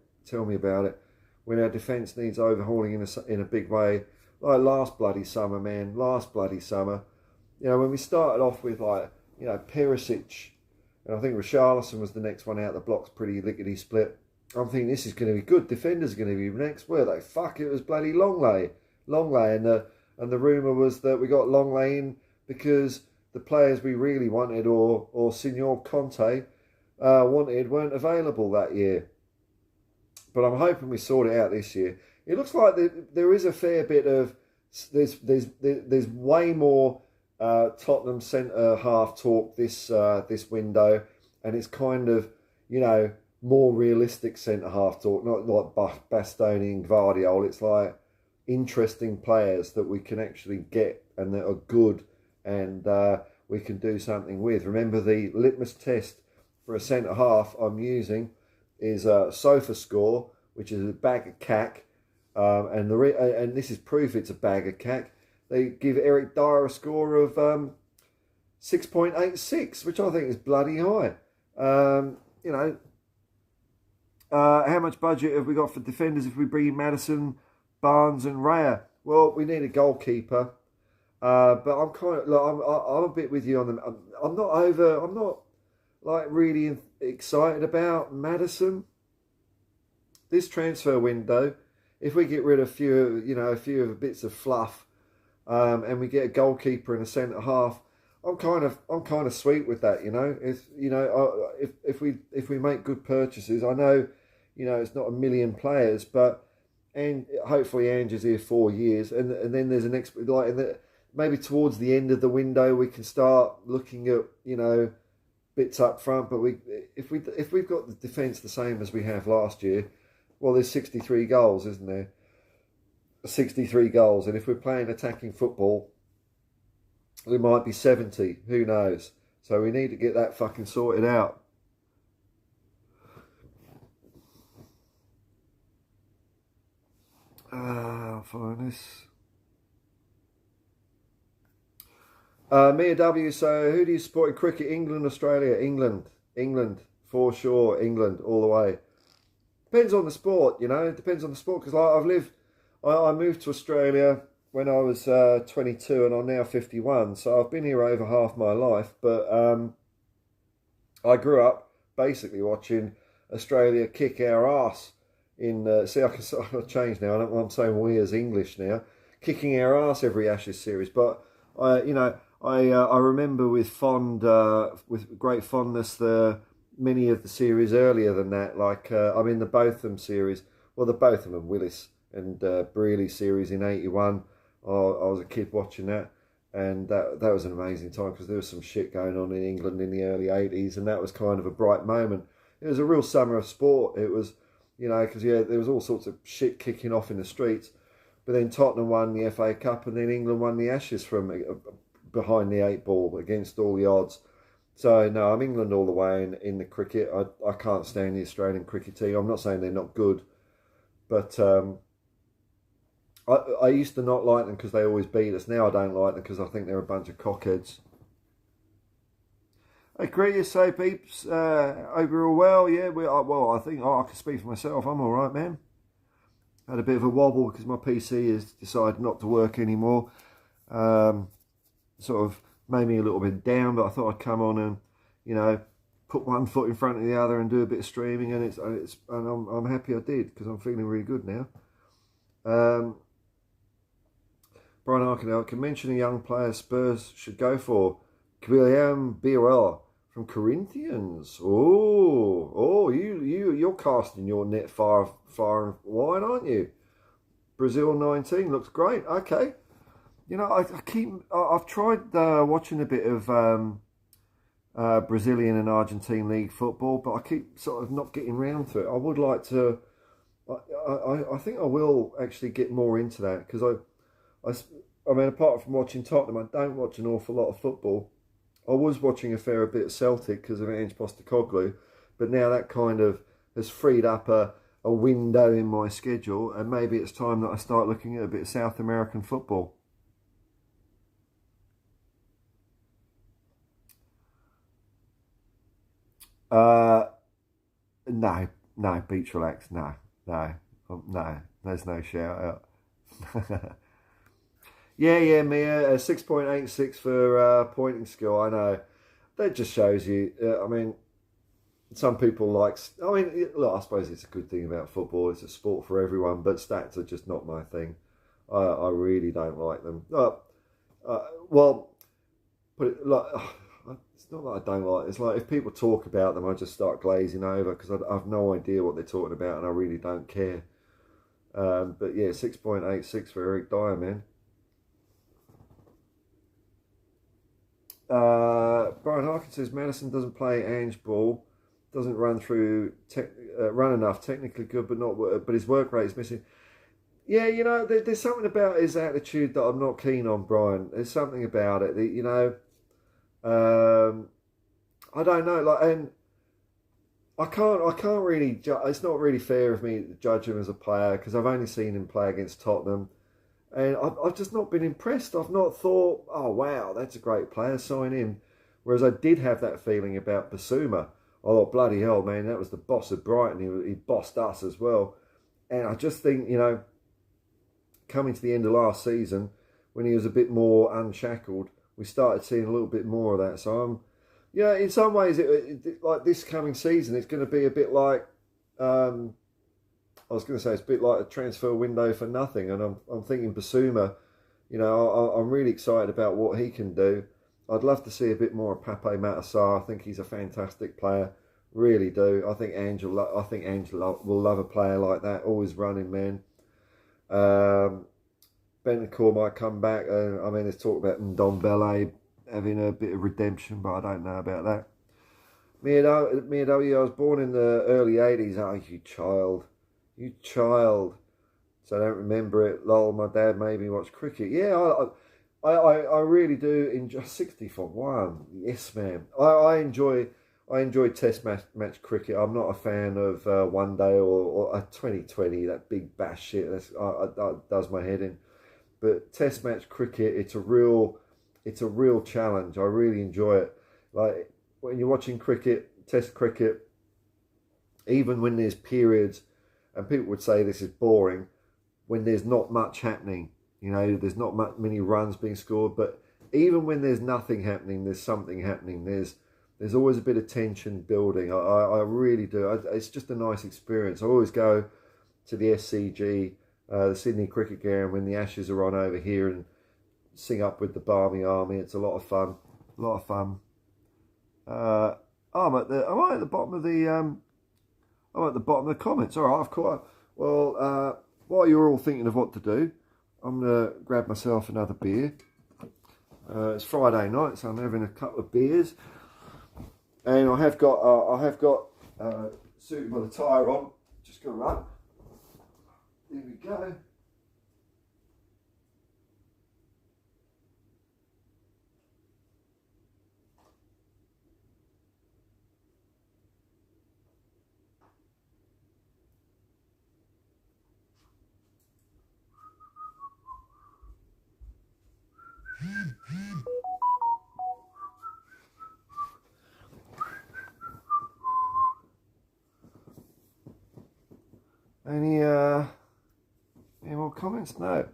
S1: When our defence needs overhauling in a big way, like last bloody summer, man. When we started off with Perisic, and I think Richarlison was the next one out the blocks, pretty lickety split. I'm thinking this is going to be good. Defenders are going to be next. Were they? Fuck, it was bloody Longley, and the rumour was that we got Longley in because the players we really wanted or Signor Conte wanted weren't available that year. But I'm hoping we sort it out this year. It looks like there is a fair bit of... There's way more Tottenham centre half talk this window. And it's kind of, more realistic centre-half talk, not like Bastoni and Gvardiol. It's like interesting players that we can actually get and that are good and we can do something with. Remember, the litmus test for a centre-half I'm using is a sofa score, which is a bag of cack. And this is proof it's a bag of cack. They give Eric Dyer a score of 6.86, which I think is bloody high. You know, how much budget have we got for defenders if we bring in Maddison, Barnes and Raya? Well, we need a goalkeeper. But I'm kind of, I'm a bit with you on them. I'm not like really excited about Maddison. This transfer window, if we get rid of a few of the bits of fluff, and we get a goalkeeper and a centre half, I'm kind of sweet with that. If we make good purchases, I know, it's not a million players, and hopefully Ange is here 4 years, and then there's maybe towards the end of the window we can start looking at bits up front. But if we've got the defence the same as we have last year, well, there's 63 goals, isn't there? 63 goals, and if we're playing attacking football, there might be 70. Who knows? So we need to get that fucking sorted out. I'll find this. Mia W. So, who do you support in cricket? England, Australia? England, for sure. England, all the way. Depends on the sport, It depends on the sport, because I moved to Australia when I was 22 and I'm now 51. So I've been here over half my life. But I grew up basically watching Australia kick our ass in... I've changed now. I'm saying we as English now. Kicking our ass every Ashes series. But, I remember with great fondness many of the series earlier than that. Like, the Botham series. Well, the Botham and Willis and Brealey series in 81. I was a kid watching that, and that was an amazing time, because there was some shit going on in England in the early 80s, and that was kind of a bright moment. It was a real summer of sport. It was, because there was all sorts of shit kicking off in the streets. But then Tottenham won the FA Cup, and then England won the Ashes from behind the 8 ball against all the odds. So, no, I'm England all the way in the cricket. I can't stand the Australian cricket team. I'm not saying they're not good, but I used to not like them because they always beat us. Now I don't like them because I think they're a bunch of cockheads. Hey, great you say, peeps. Hope you're all well. Yeah, I think I can speak for myself. I'm all right, man. Had a bit of a wobble because my PC has decided not to work anymore. Sort of made me a little bit down, but I thought I'd come on and, put one foot in front of the other and do a bit of streaming, and I'm happy I did, because I'm feeling really good now. Brian Arkinell can mention a young player Spurs should go for. Guillaume Biarella from Corinthians. You're casting your net far and wide, aren't you? Brazil 19 looks great. Okay. I've tried watching a bit of Brazilian and Argentine league football, but I keep sort of not getting round to it. I would like to. I think I will actually get more into that, because apart from watching Tottenham, I don't watch an awful lot of football. I was watching a fair bit of Celtic because of Ange Postecoglou, but now that kind of has freed up a window in my schedule, and maybe it's time that I start looking at a bit of South American football. No, beach relax, no, there's no shout out. yeah, Mia, 6.86 for pointing skill, I know. That just shows you, some people like, look, I suppose it's a good thing about football, it's a sport for everyone, but stats are just not my thing. I really don't like them. It's not that I don't like it. It's like if people talk about them, I just start glazing over, because I have no idea what they're talking about, and I really don't care. But yeah, 6.86 for Eric Dyer, man. Brian Harkin says Maddison doesn't play Ange ball. doesn't run through, run enough, technically good, but not. But his work rate is missing. Yeah, you know, there's something about his attitude that I'm not keen on, Brian. There's something about it that, you know, I don't know, like, and I can't really. It's not really fair of me to judge him as a player because I've only seen him play against Tottenham, and I've just not been impressed. I've not thought, oh wow, that's a great player, sign him. Whereas I did have that feeling about Basuma. I thought, bloody hell, man, that was the boss of Brighton. He bossed us as well, and I just think, you know, coming to the end of last season, when he was a bit more unshackled, we started seeing a little bit more of that. So I'm, you know, in some ways, like this coming season, it's going to be a bit like, I was going to say, it's a bit like a transfer window for nothing. And I'm thinking Basuma, you know, I'm really excited about what he can do. I'd love to see a bit more of Pape Matar. I think he's a fantastic player, really do. I think Angela will love a player like that, always running, man. Bentancur might come back. I mean, there's talk about Ndombele having a bit of redemption, but I don't know about that. Miyadawi, I was born in the early 80s. Oh, you child. You child. So I don't remember it. Lol, my dad made me watch cricket. Yeah, I really do enjoy 60 for 1. Yes, man. I enjoy Test match cricket. I'm not a fan of one day or a 2020, that big bash shit. That does my head in. But Test match cricket, it's a real challenge. I really enjoy it. Like when you're watching cricket, Test cricket, even when there's periods, and people would say this is boring, when there's not much happening. You know, there's not many runs being scored, but even when there's nothing happening, there's something happening. There's always a bit of tension building. I really do. It's just a nice experience. I always go to the SCG, the Sydney Cricket Ground, when the Ashes are on over here, and sing up with the Barmy Army. It's a lot of fun. A lot of fun. I'm at the bottom of the comments. All right, I've caught. Well, while you're all thinking of what to do, I'm gonna grab myself another beer. It's Friday night, so I'm having a couple of beers, and I have got suited by the tyre on. Just gonna run. Here we go. Any more comments? No.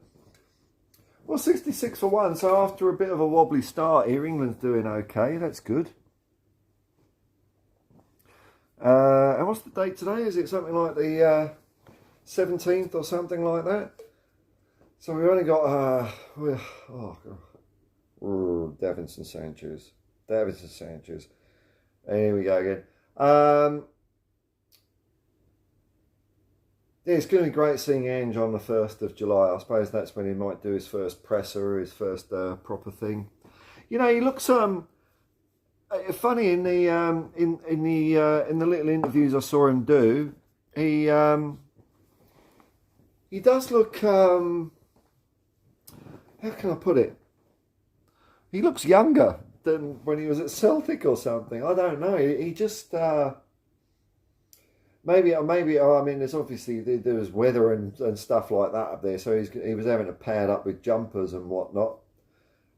S1: Well, 66 for 1. So after a bit of a wobbly start here, England's doing okay. That's good. And what's the date today? Is it something like the 17th or something like that? So we've only got Davinson Sanchez. Here we go again. Yeah, it's going to be great seeing Ange on the 1st of July. I suppose that's when he might do his first presser, his first proper thing. You know, he looks funny in the little interviews I saw him do. He does look. How can I put it? He looks younger than when he was at Celtic or something. I don't know. He just. Maybe. I mean, there's obviously there was weather and stuff like that up there, so he was having to pad up with jumpers and whatnot.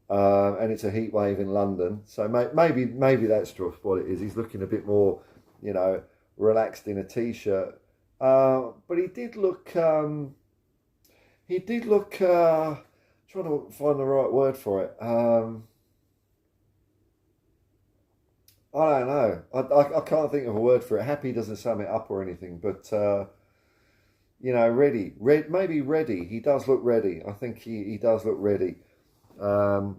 S1: And it's a heat wave in London, so maybe that's just what it is. He's looking a bit more, you know, relaxed in a t-shirt. But he did look. Trying to find the right word for it. I don't know. I can't think of a word for it. Happy doesn't sum it up or anything, but you know, ready. Maybe ready. He does look ready. I think he does look ready. No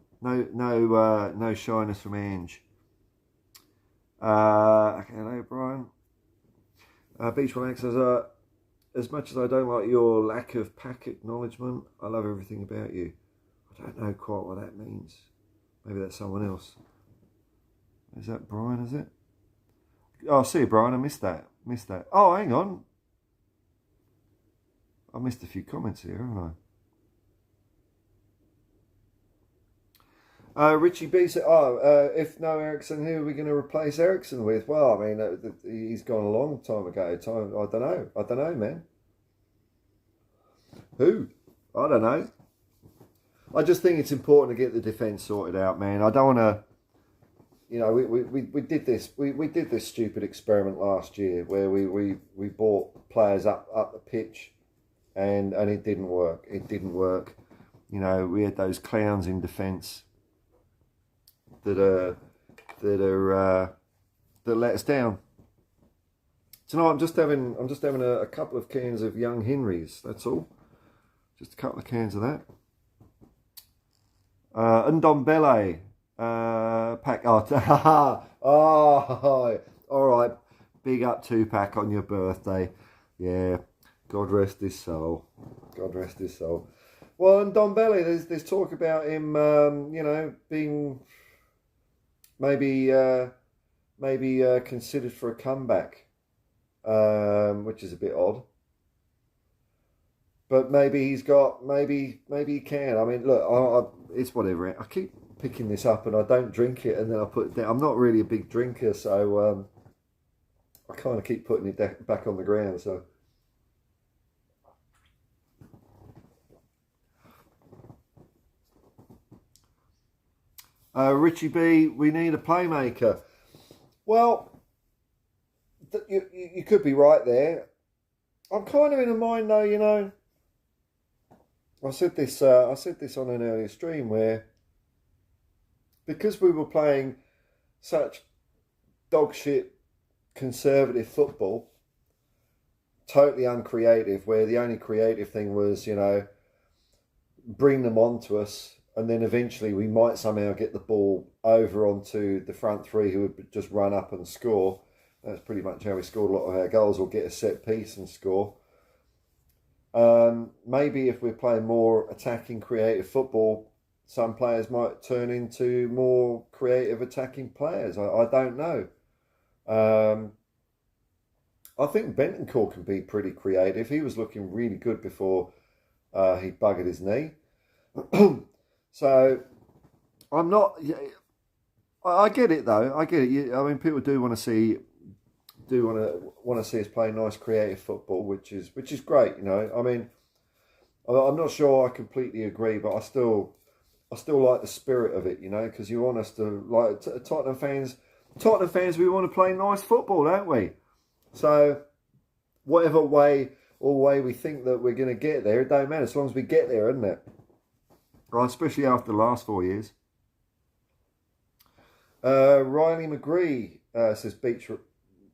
S1: shyness from Ange. Okay, hello, Brian. Beach Relax says, as much as I don't like your lack of pack acknowledgement, I love everything about you. I don't know quite what that means. Maybe that's someone else. Is that Brian, is it? Oh, see you, Brian. I missed that. Oh, hang on. I missed a few comments here, haven't I? Richie B said, if no Ericsson, who are we going to replace Ericsson with? Well, I mean, he's gone a long time ago. I don't know, man. Who? I don't know. I just think it's important to get the defence sorted out, man. I don't want to, we did this. We did this stupid experiment last year where we brought players up the pitch, and it didn't work. It didn't work. We had those clowns in defence that let us down. Tonight I'm just having a couple of cans of Young Henrys. That's all. Just a couple of cans of that. Ndombele, Pack. Oh, all right. Big up Tupac on your birthday. Yeah. God rest his soul. God rest his soul. Well, Ndombele, there's talk about him, being maybe considered for a comeback, which is a bit odd. But maybe he can. I mean, look, it's whatever. I keep picking this up and I don't drink it, and then I put it down. I'm not really a big drinker, so I kind of keep putting it back on the ground. So. Richie B, we need a playmaker. Well, you could be right there. I'm kind of in a mind though, I said this on an earlier stream where, because we were playing such dog shit conservative football, totally uncreative, where the only creative thing was, bring them onto us, and then eventually we might somehow get the ball over onto the front three who would just run up and score. That's pretty much how we scored a lot of our goals, or get a set piece and score. Maybe if we're playing more attacking, creative football, some players might turn into more creative attacking players. I don't know. I think Bentancur can be pretty creative. He was looking really good before he buggered his knee. So I'm not. I get it though. I get it. I mean, people do want to see us play nice creative football, which is great. I mean, I'm not sure I completely agree, but I still like the spirit of it. Because you want us to, like, Tottenham fans. We want to play nice football, don't we? So whatever way we think that we're going to get there, it don't matter as long as we get there, isn't it? Right, especially after the last 4 years. Riley McGree says beach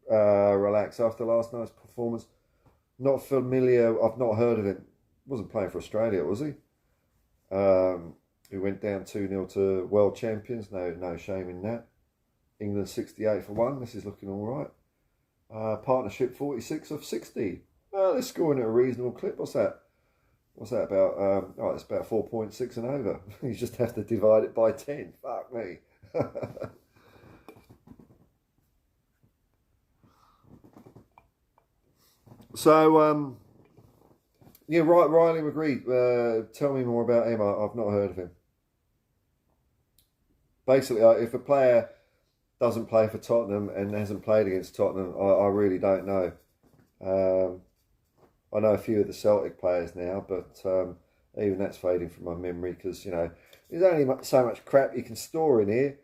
S1: relax after last night's performance. Not familiar. I've not heard of him. Wasn't playing for Australia, was he? He went down 2-0 to world champions. No shame in that. England 68 for 1. This is looking all right. Partnership 46 of 60. Well, they're scoring at a reasonable clip. What's that? What's that about? It's about 4.6 and over. You just have to divide it by 10. Fuck me. So, yeah, right, Riley McGree, tell me more about him. I've not heard of him. Basically, if a player doesn't play for Tottenham and hasn't played against Tottenham, I really don't know. I know a few of the Celtic players now, but even that's fading from my memory because, there's only so much crap you can store in here.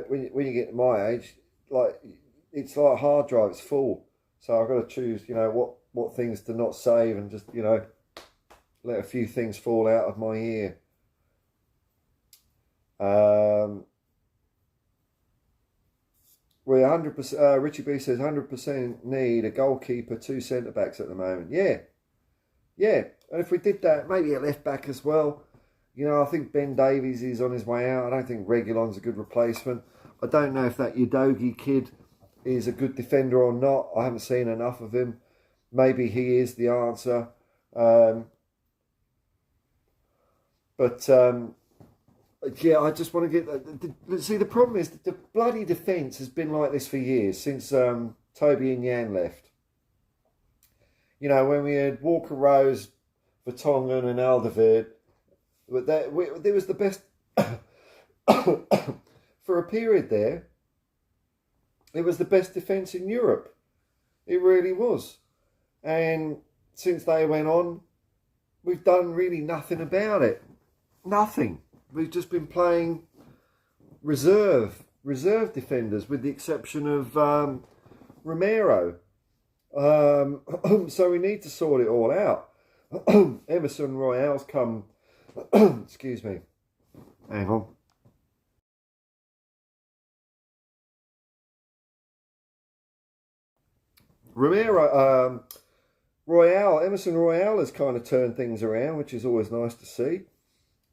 S1: When you get to my age, it's like a hard drive, it's full. So I've got to choose, what things to not save and just, let a few things fall out of my ear. We're 100%, Richie B says 100% need a goalkeeper, 2 centre-backs at the moment. Yeah. And if we did that, maybe a left-back as well. I think Ben Davies is on his way out. I don't think Reguilon's a good replacement. I don't know if that Udogie kid is a good defender or not. I haven't seen enough of him. Maybe he is the answer. But Yeah, I just want to get... see, the problem is that the bloody defence has been like this for years, since Toby and Yan left. You know, when we had Walker Rose, Vertonghen and Alderweireld, but there was the best... for a period there, it was the best defence in Europe. It really was. And since they went on, we've done really nothing about it. Nothing. We've just been playing reserve defenders, with the exception of Romero. So we need to sort it all out. Emerson Royale's come... excuse me. Hang on. Emerson Royale has kind of turned things around, which is always nice to see.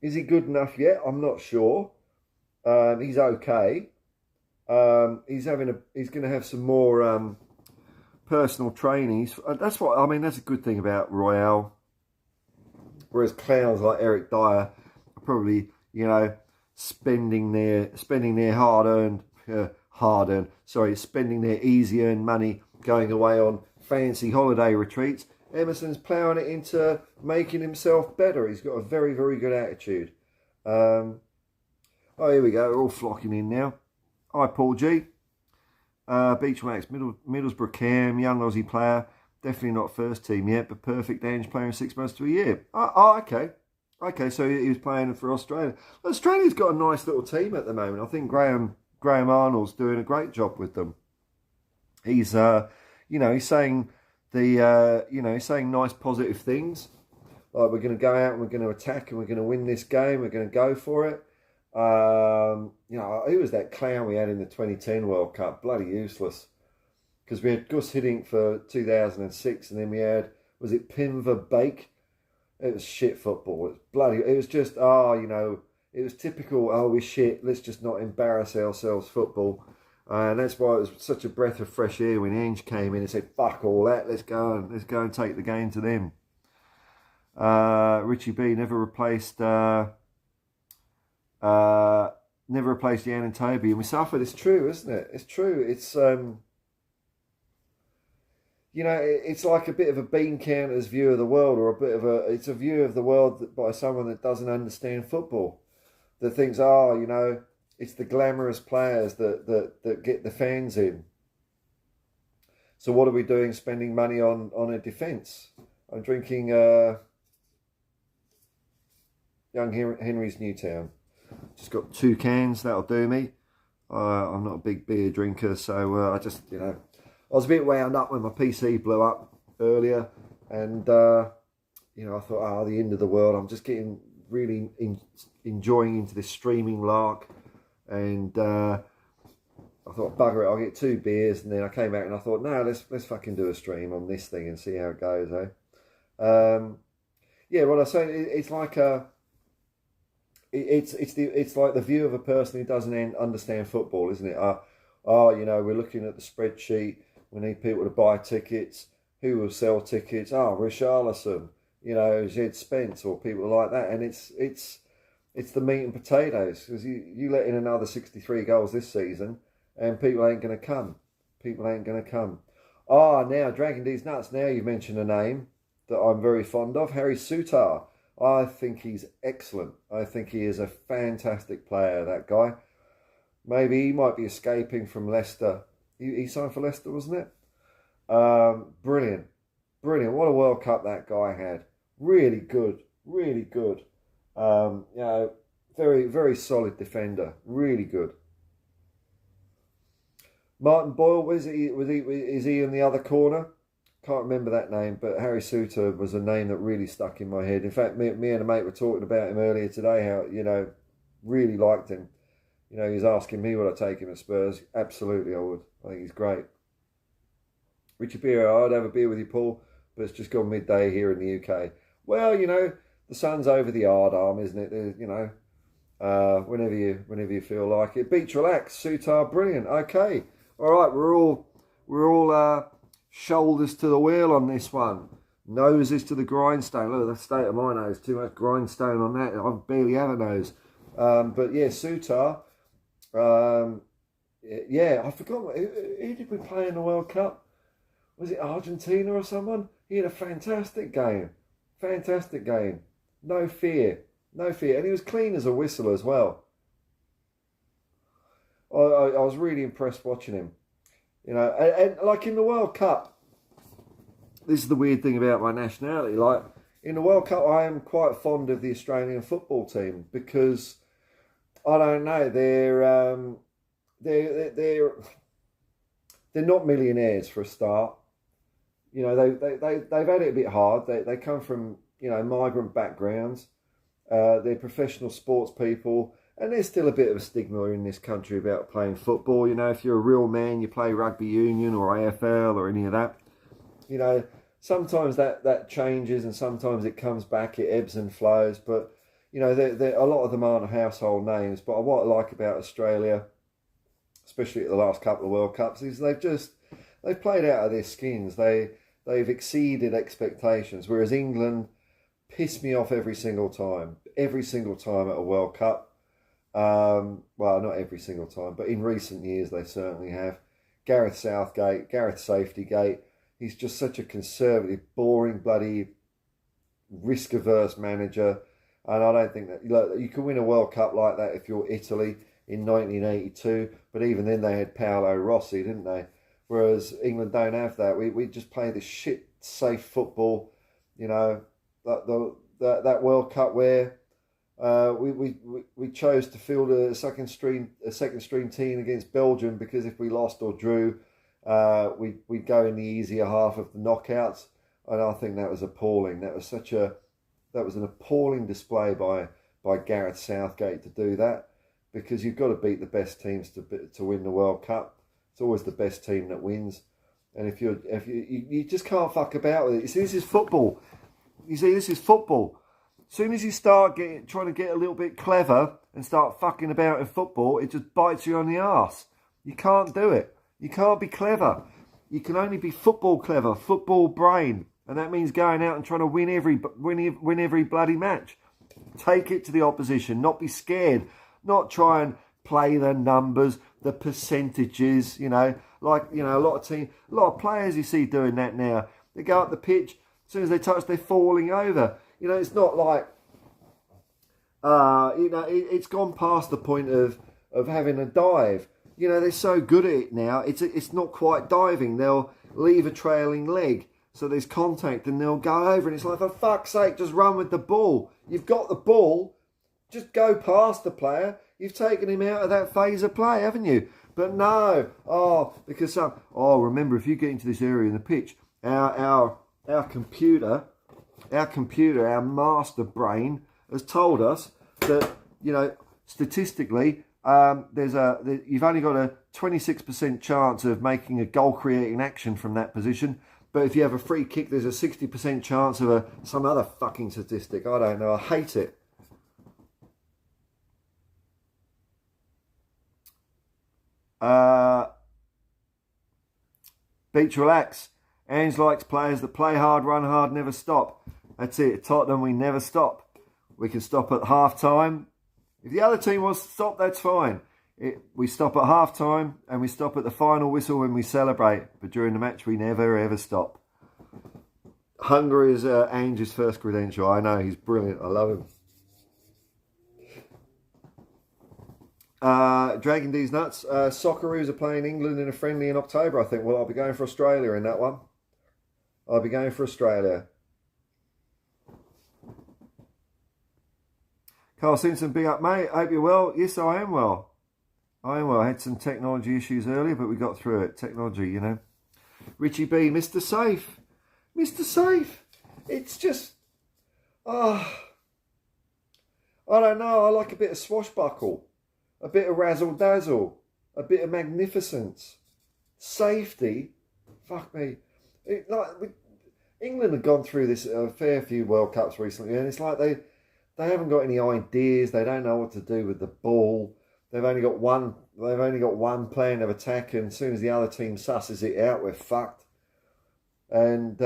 S1: Is he good enough yet? I'm not sure. He's okay. He's going to have some more personal training. That's what I mean. That's a good thing about Royale. Whereas clowns like Eric Dyer are probably, you know, spending their spending their easy-earned money going away on fancy holiday retreats. Emerson's ploughing it into making himself better. He's got a very, very good attitude. Oh, here we go. We're all flocking in now. Hi, Paul G. Beachmax, Middlesbrough Cam, young Aussie player. Definitely not first team yet, but perfect Ange player in 6 months to a year. Okay. Okay, so he was playing for Australia. Australia's got a nice little team at the moment. I think Graham Arnold's doing a great job with them. He's, he's saying he's saying nice positive things. Like, we're going to go out and we're going to attack and we're going to win this game. We're going to go for it. Who was that clown we had in the 2010 World Cup? Bloody useless. Because we had Gus Hiddink for 2006, and then we had, was it Pinver Bake? It was shit football. It was just, it was typical, we're shit, let's just not embarrass ourselves football. And that's why it was such a breath of fresh air when Ange came in and said, fuck all that, let's go and take the game to them. Richie B never replaced Yan and Toby, and we suffered. It's true, isn't it? It's true. It's it's like a bit of a bean counter's view of the world, or it's a view of the world by someone that doesn't understand football, that thinks, it's the glamorous players that get the fans in. So what are we doing spending money on a defence? I'm drinking Young Henry's Newtown. Just got 2 cans, that'll do me. I'm not a big beer drinker, so I just, I was a bit wound up when my PC blew up earlier, and I thought, the end of the world. I'm just getting really enjoying into this streaming lark, and I thought, bugger it, I'll get 2 beers, and then I came back and I thought, no, let's fucking do a stream on this thing and see how it goes, what I say, it's like it's like the view of a person who doesn't understand football, isn't it? We're looking at the spreadsheet. We need people to buy tickets. Who will sell tickets? Richarlison, Jed Spence, or people like that. And it's the meat and potatoes, because you let in another 63 goals this season, and people ain't going to come. Now Dragon D's nuts. Now you've mentioned a name that I'm very fond of, Harry Souttar. I think he's excellent. I think he is a fantastic player, that guy. Maybe he might be escaping from Leicester. He signed for Leicester, wasn't it? Brilliant. What a World Cup that guy had. Really good. Very, very solid defender. Really good. Martin Boyle, is he in the other corner? Can't remember that name, but Harry Souttar was a name that really stuck in my head. In fact, me and a mate were talking about him earlier today, how, really liked him. He was asking me would I take him at Spurs. Absolutely, I would. I think he's great. Richard Beer, I'd have a beer with you, Paul, but it's just gone midday here in the UK. Well, the sun's over the hard arm, isn't it? Whenever you feel like it. Beach relax, Souttar, brilliant. Okay, all right, we're all shoulders to the wheel on this one. Noses to the grindstone. Look at the state of my nose. Too much grindstone on that. I barely have a nose. But yeah, Sutar. Yeah, I forgot. Who did we play in the World Cup? Was it Argentina or someone? He had a fantastic game. Fantastic game. No fear. No fear. And he was clean as a whistle as well. I was really impressed watching him. You know, and like in the World Cup, this is the weird thing about my nationality. Like in the World Cup, I am quite fond of the Australian football team because I don't know, they're not millionaires for a start. You know, they've had it a bit hard. They come from, you know, migrant backgrounds. They're professional sports people. And there's still a bit of a stigma in this country about playing football. You know, if you're a real man, you play rugby union or AFL or any of that. You know, sometimes that changes and sometimes it comes back, it ebbs and flows. But, you know, a lot of them aren't household names. But what I like about Australia, especially at the last couple of World Cups, is they've played out of their skins. They've exceeded expectations. Whereas England piss me off every single time at a World Cup. Well, not every single time, but in recent years they certainly have. Gareth Safetygate, he's just such a conservative, boring, bloody, risk-averse manager. And I don't think that, look, you can win a World Cup like that if you're Italy in 1982, but even then they had Paolo Rossi, didn't they? Whereas England don't have that. We just play this shit safe football, you know, that World Cup where we chose to field a second string team against Belgium because if we lost or drew, we'd go in the easier half of the knockouts, and I think that was appalling. That was an appalling display by Gareth Southgate to do that, because you've got to beat the best teams to win the World Cup. It's always the best team that wins, and if you just can't fuck about with it. You see, this is football. As soon as you start trying to get a little bit clever and start fucking about in football, it just bites you on the arse. You can't do it. You can't be clever. You can only be football clever, football brain, and that means going out and trying to win every bloody match. Take it to the opposition. Not be scared. Not try and play the numbers, the percentages. You know, like, you know, a lot of players you see doing that now. They go up the pitch. As soon as they touch, they're falling over. You know, it's not like, you know, it's gone past the point of having a dive. You know, they're so good at it now, it's not quite diving. They'll leave a trailing leg, so there's contact, and they'll go over, and it's like, for fuck's sake, just run with the ball. You've got the ball, just go past the player. You've taken him out of that phase of play, haven't you? But no, because remember, if you get into this area in the pitch, our computer, our master brain has told us that, you know, statistically, you've only got a 26% chance of making a goal-creating action from that position. But if you have a free kick, there's a 60% chance of some other fucking statistic. I don't know. I hate it. Beach relax. Ange likes players that play hard, run hard, never stop. That's it. At Tottenham, we never stop. We can stop at half-time. If the other team wants to stop, that's fine. We stop at half-time and we stop at the final whistle when we celebrate. But during the match, we never, ever stop. Hunger is Ange's first credential. I know, he's brilliant. I love him. Dragon D's nuts. Socceroos are playing England in a friendly in October, I think. Well, I'll be going for Australia in that one. I'll be going for Australia. Carl Simpson, big up, mate. Hope you're well. Yes, I am well. I had some technology issues earlier, but we got through it. Technology, you know. Richie B, Mr. Safe. Mr. Safe. It's just... I don't know. I like a bit of swashbuckle. A bit of razzle-dazzle. A bit of magnificence. Safety. Fuck me. England have gone through this a fair few World Cups recently, and it's like they haven't got any ideas. They don't know what to do with the ball. They've only got one plan of attack, and as soon as the other team susses it out, we're fucked. And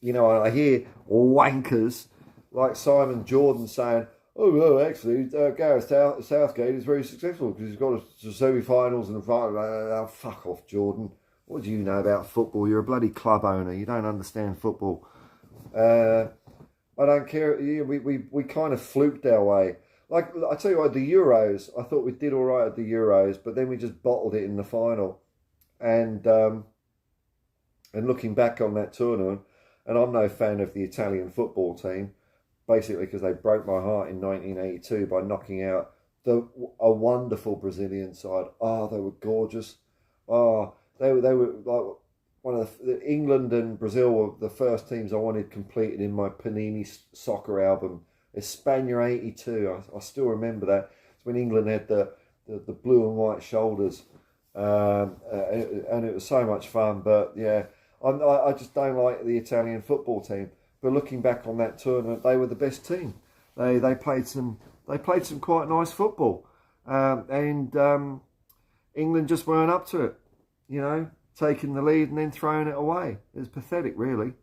S1: you know, I hear wankers like Simon Jordan saying, Oh no, actually, Gareth Southgate is very successful because he's got to semi-finals and oh, fuck off, Jordan. What do you know about football? You're a bloody club owner. You don't understand football. I don't care. Yeah, we kind of fluked our way. Like I tell you what, the Euros. I thought we did all right at the Euros, but then we just bottled it in the final. And looking back on that tournament, and I'm no fan of the Italian football team, basically because they broke my heart in 1982 by knocking out a wonderful Brazilian side. Oh, they were gorgeous. Oh, they were like one of England and Brazil were the first teams I wanted completed in my Panini soccer album. Espana '82. I still remember that. It's when England had the blue and white shoulders, and it was so much fun. But yeah, I just don't like the Italian football team. But looking back on that tournament, they were the best team. They played some quite nice football, and England just weren't up to it. You know, taking the lead and then throwing it away. It was pathetic, really.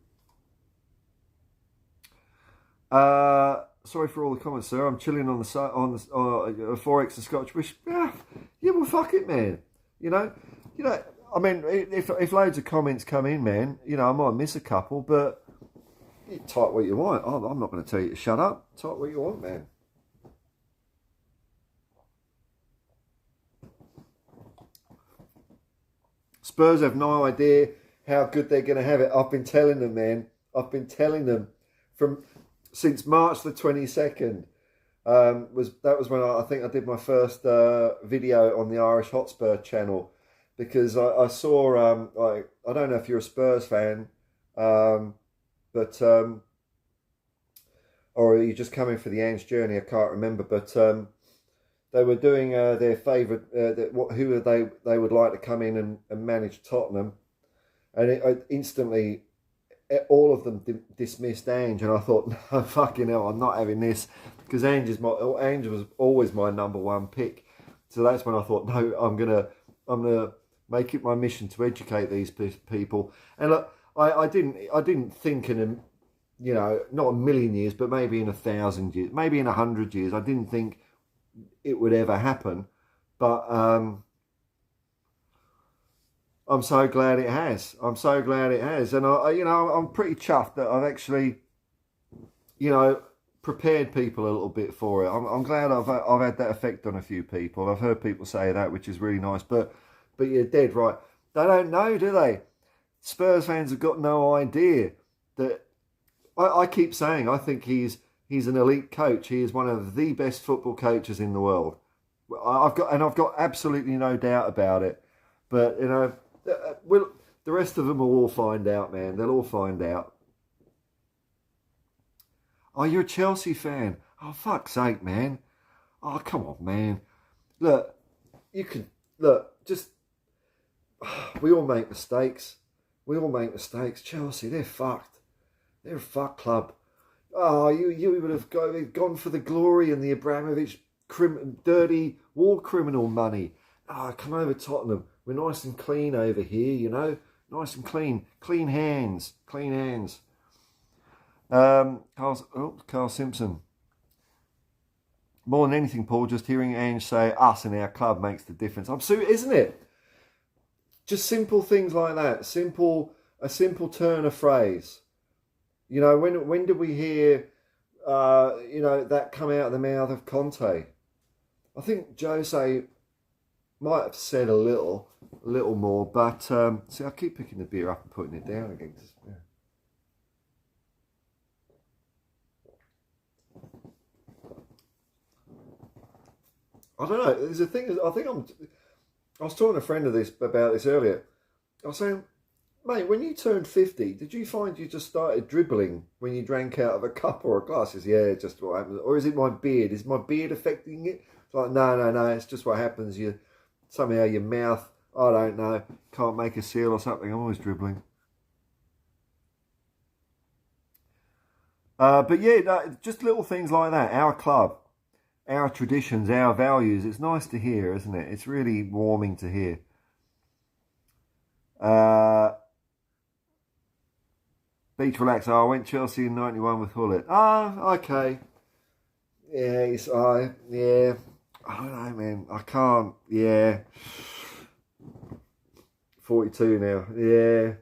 S1: Sorry for all the comments, sir. I'm chilling on the Forex and Scotch Wish. Yeah, well, fuck it, man. You know. I mean, if loads of comments come in, man, I might miss a couple, but you type what you want. I'm not going to tell you to shut up. Type what you want, man. Spurs have no idea how good they're going to have it. I've been telling them, man. I've been telling them since March the 22nd. That was when I think I did my first video on the Irish Hotspur channel, because I saw I don't know if you're a Spurs fan, but or are you just coming for the Ange journey? I can't remember, but they were doing their favourite, who they would like to come in and manage Tottenham, and instantly all of them dismissed Ange, and I thought, no, fucking hell, I'm not having this, because Ange was always my number one pick. So that's when I thought, no, I'm gonna make it my mission to educate these people. And look, I didn't think in not a million years, but maybe in 1,000 years, maybe in 100 years, I didn't think it would ever happen, but I'm so glad it has. I'm so glad it has, and I'm pretty chuffed that I've actually, prepared people a little bit for it. I'm glad I've had that effect on a few people. I've heard people say that, which is really nice. But you're dead right. They don't know, do they? Spurs fans have got no idea that. I keep saying I think he's an elite coach. He is one of the best football coaches in the world. I've got absolutely no doubt about it. But the rest of them will all find out, man. They'll all find out. Oh, you're a Chelsea fan. Oh, fuck's sake, man. Oh, come on, man. Look, just we all make mistakes. We all make mistakes. Chelsea, they're fucked. They're a fuck club. Oh, you would have gone for the glory and the Abramovich dirty war criminal money. Oh, come over Tottenham. We're nice and clean over here, Nice and clean. Clean hands. Clean hands. Carl Simpson. More than anything, Paul, just hearing Ange say us in our club makes the difference. Isn't it? Just simple things like that. A simple turn of phrase. When did we hear, that come out of the mouth of Conte? I think Jose might have said a little more, but see, I keep picking the beer up and putting it down again. Yeah. I don't know. There's a thing. I was talking to a friend about this earlier. I was saying, mate, when you turned 50, did you find you just started dribbling when you drank out of a cup or a glass? He says, yeah, just what happens. Or is it my beard? Is my beard affecting it? It's like, no. It's just what happens. Somehow your mouth, I don't know, can't make a seal or something. I'm always dribbling. But yeah, just little things like that. Our club, our traditions, our values. It's nice to hear, isn't it? It's really warming to hear. Beach relax. I went Chelsea in '91 with Hullet. Ah, okay. yeah, I don't know, man. I can't. Yeah, 42 now. Yeah.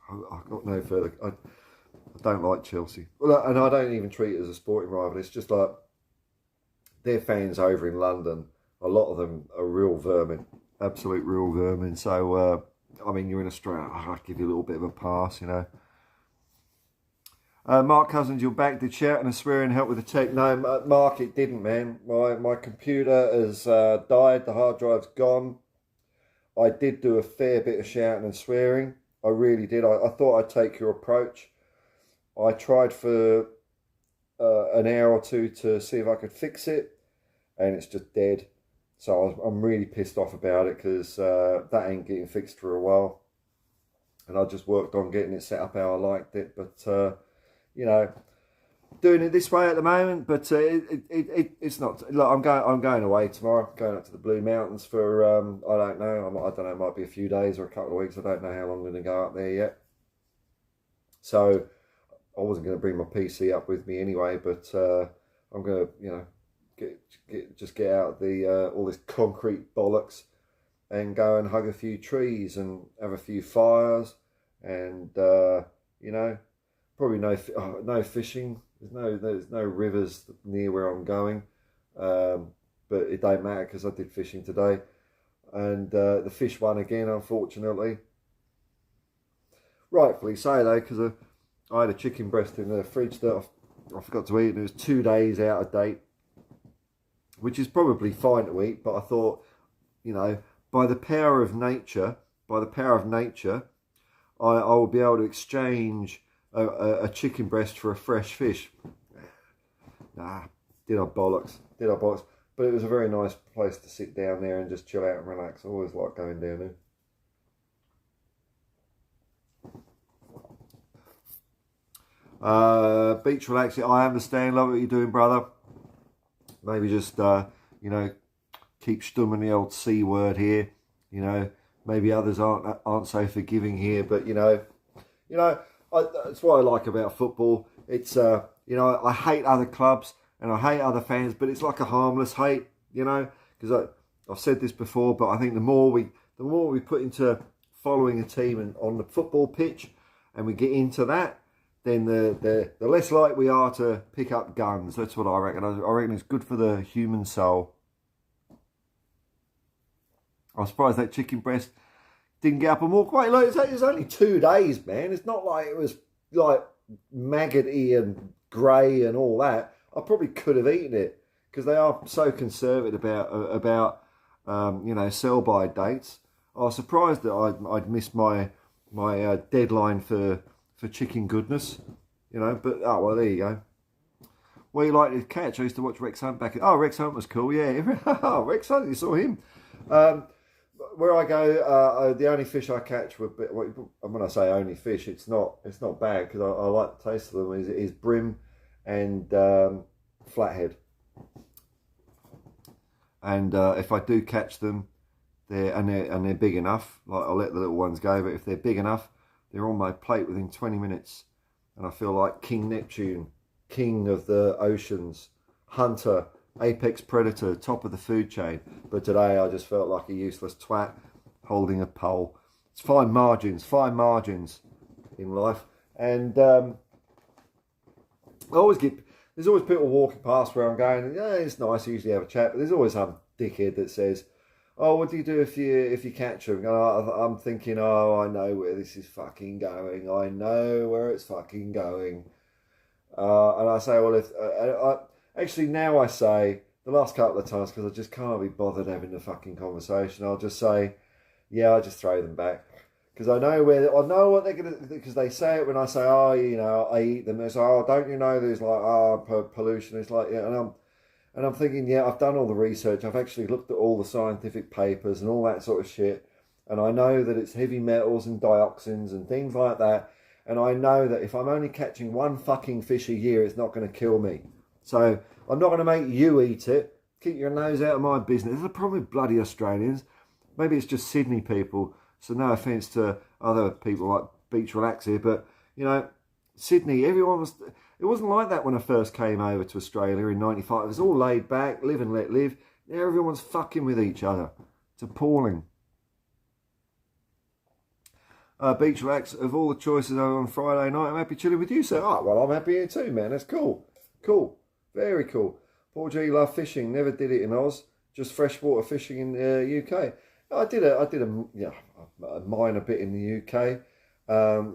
S1: I've got no further. I don't like Chelsea, well, and I don't even treat it as a sporting rival. It's just like their fans over in London. A lot of them are real vermin, absolute real vermin. So I mean, you're in Australia. I'll give you a little bit of a pass, you know. Mark Cousins, you're back. Did shouting and swearing help with the tech? No, Mark, it didn't, man. My computer has died. The hard drive's gone. I did do a fair bit of shouting and swearing. I really did. I thought I'd take your approach. I tried for an hour or two to see if I could fix it, and it's just dead. So I'm really pissed off about it because that ain't getting fixed for a while. And I just worked on getting it set up how I liked it. But, you know, doing it this way at the moment. But it's not. Look, I'm going away tomorrow. Going up to the Blue Mountains for, I don't know. I don't know, it might be a few days or a couple of weeks. I don't know how long I'm going to go up there yet. So I wasn't going to bring my PC up with me anyway. But I'm going to, you know, get out the all this concrete bollocks and go and hug a few trees and have a few fires and you know, probably no fishing. There's no rivers near where I'm going, but it don't matter because I did fishing today, and the fish won again, unfortunately. Rightfully so though, because I had a chicken breast in the fridge that I forgot to eat, and it was 2 days out of date, which is probably fine to eat, but I thought, you know, by the power of nature, I will be able to exchange a chicken breast for a fresh fish. Nah, did I bollocks. But it was a very nice place to sit down there and just chill out and relax. I always like going down there. Beach relaxing. I understand. Love what you're doing, brother. Maybe just, you know, keep stumming the old C word here. You know, maybe others aren't so forgiving here, but you know, that's what I like about football. It's, you know, I hate other clubs and I hate other fans, but it's like a harmless hate, you know, because I've said this before, but I think the more we put into following a team and on the football pitch, and we get into that, then the less likely we are to pick up guns. That's what I reckon. I reckon it's good for the human soul. I was surprised that chicken breast didn't get up and walk away. Look, it's only 2 days, man. It's not like it was like maggoty and grey and all that. I probably could have eaten it because they are so conservative about you know, sell-by dates. I was surprised that I'd missed my deadline for chicken goodness, you know. But oh well, there you go. What you like to catch? I used to watch Rex Hunt back. Oh, Rex Hunt was cool, yeah. Rex Hunt, you saw him. Where I go, the only fish I catch would be, when I say only fish, it's not bad because I like the taste of them. Is brim and flathead. And if I do catch them, they're big enough. Like I'll let the little ones go, but if they're big enough, they're on my plate within 20 minutes, and I feel like King Neptune, king of the oceans, hunter, apex predator, top of the food chain. But today I just felt like a useless twat holding a pole. It's fine margins in life. And there's always people walking past where I'm going, and, yeah, it's nice to usually have a chat, but there's always some dickhead that says, oh, what do you do if you catch them? And I'm thinking, oh, I know where this is fucking going. I know where it's fucking going. And I say, well, actually, now I say, the last couple of times, because I just can't be bothered having the fucking conversation, I'll just say, yeah, I'll just throw them back. Because I know what they're going to, because they say it when I say, oh, you know, I eat them. They say, oh, don't you know there's like, pollution. It's like, yeah, and I'm thinking, yeah, I've done all the research. I've actually looked at all the scientific papers and all that sort of shit. And I know that it's heavy metals and dioxins and things like that. And I know that if I'm only catching one fucking fish a year, it's not going to kill me. So I'm not going to make you eat it. Keep your nose out of my business. There's a problem with bloody Australians. Maybe it's just Sydney people. So no offence to other people like Beach Relax here. But, you know, Sydney, everyone was... It wasn't like that when I first came over to Australia in 95. It was all laid back, live and let live. Now everyone's fucking with each other. It's appalling. Beach Relax, of all the choices over on Friday night, I'm happy chilling with you, sir. Oh, well, I'm happy here too, man. That's cool. Cool. Very cool. Paul G, love fishing. Never did it in Oz. Just freshwater fishing in the UK. I did a minor bit in the UK.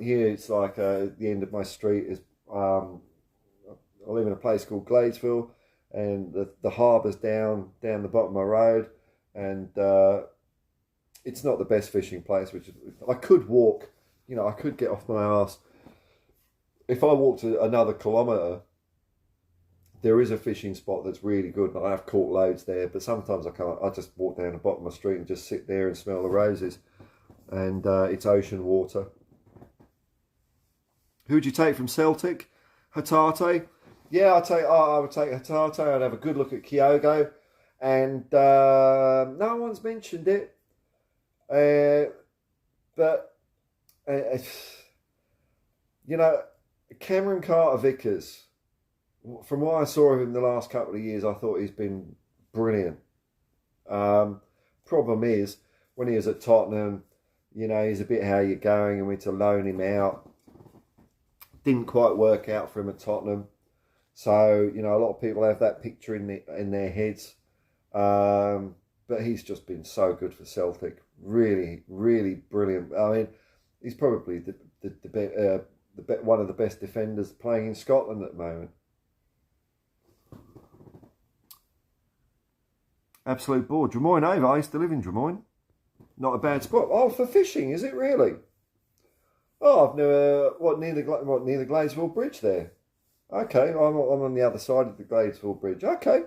S1: Here it's like the end of my street is... I live in a place called Gladesville, and the harbour's down the bottom of my road, and it's not the best fishing place. Which I could walk, I could get off my arse. If I walked another kilometre, there is a fishing spot that's really good, and I have caught loads there. But sometimes I can't. I just walk down the bottom of the street and just sit there and smell the roses, and it's ocean water. Who would you take from Celtic? Hatate? Yeah, I would take Hatate. I'd have a good look at Kyogo, and no one's mentioned it, but Cameron Carter-Vickers. From what I saw of him the last couple of years, I thought he's been brilliant. Problem is, when he was at Tottenham, he's a bit how you're going, and we had to loan him out. Didn't quite work out for him at Tottenham. So, a lot of people have that picture in their heads. But he's just been so good for Celtic. Really, really brilliant. I mean, he's probably one of the best defenders playing in Scotland at the moment. Absolute bore. Drummoyne over. I used to live in Drummoyne. Not a bad spot. Oh, for fishing, is it really? Oh, I've never... near the Gladesville Bridge there? Okay, I'm on the other side of the Gladesville Bridge. Okay.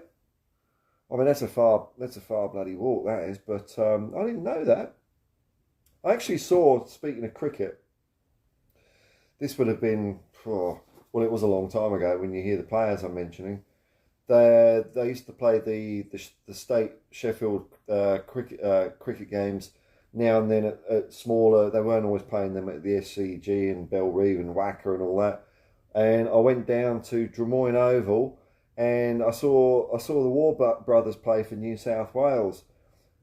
S1: I mean, that's a far bloody walk, that is. But I didn't know that. I actually saw, speaking of cricket, this would have been... it was a long time ago when you hear the players I'm mentioning. They used to play the state Sheffield cricket games now and then at smaller. They weren't always playing them at the SCG and Bellerive and Wacker and all that. And I went down to Drummoyne Oval, and I saw the War Brothers play for New South Wales.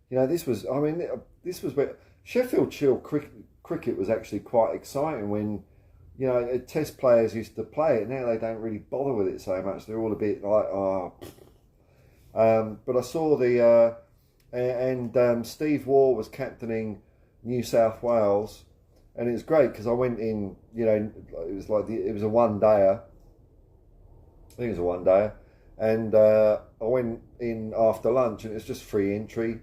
S1: This was where Sheffield Shield cricket was actually quite exciting when. Test players used to play it. Now they don't really bother with it so much. They're all a bit like, but I saw Steve Waugh was captaining New South Wales, and it was great because I went in. It was a one-dayer. I think it was a one-dayer, and I went in after lunch, and it was just free entry,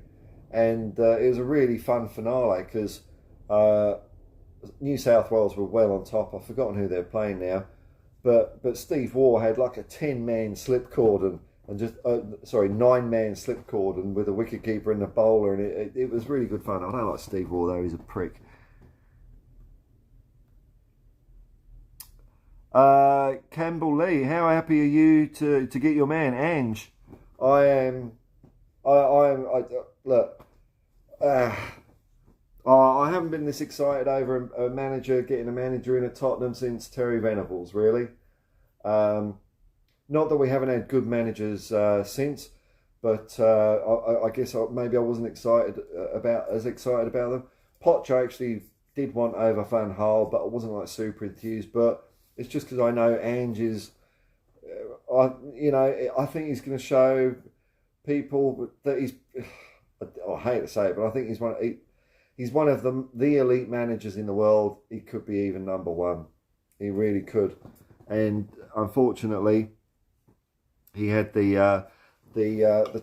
S1: and it was a really fun finale because. New South Wales were well on top. I've forgotten who they're playing now, but Steve Waugh had like a 10-man slip cordon and just 9-man slip cordon with a wicketkeeper and a bowler, and it was really good fun. I don't like Steve Waugh though; he's a prick. Campbell Lee, how happy are you to get your man Ange? I am. Look. I haven't been this excited over getting a manager in at Tottenham since Terry Venables, really. Not that we haven't had good managers since, but I guess maybe I wasn't excited about them. Poch I actually did want over Van Gaal, but I wasn't like super enthused. But it's just because I know Ange is, I think he's going to show people that he's. I hate to say it, but I think he's one of the elite managers in the world. He could be even number one. He really could. And unfortunately, he had the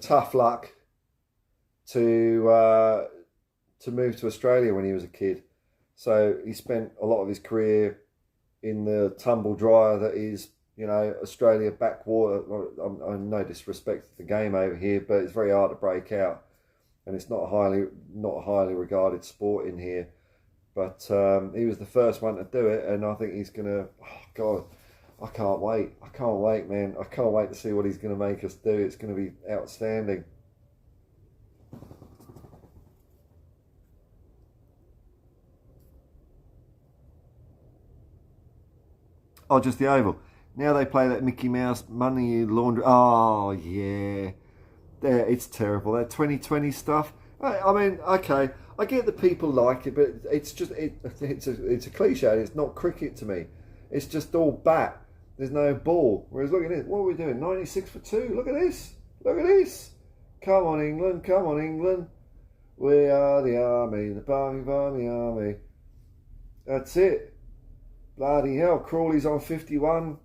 S1: tough luck to move to Australia when he was a kid. So he spent a lot of his career in the tumble dryer that is, Australia backwater. I'm no disrespect to the game over here, but it's very hard to break out. And it's not a highly regarded sport in here, but he was the first one to do it, and I think he's gonna. Oh God, I can't wait, man! I can't wait to see what he's gonna make us do. It's gonna be outstanding. Oh, just the Oval. Now they play that Mickey Mouse money laundry. Oh, yeah. It's terrible. That 2020 stuff. I mean, okay, I get that people like it, but it's just it's a cliche. It's not cricket to me. It's just all bat. There's no ball. Whereas look at this. What are we doing? 96 for 2. Look at this. Look at this. Come on, England. Come on, England. We are the army, the barmy army. That's it. Bloody hell. Crawley's on 51.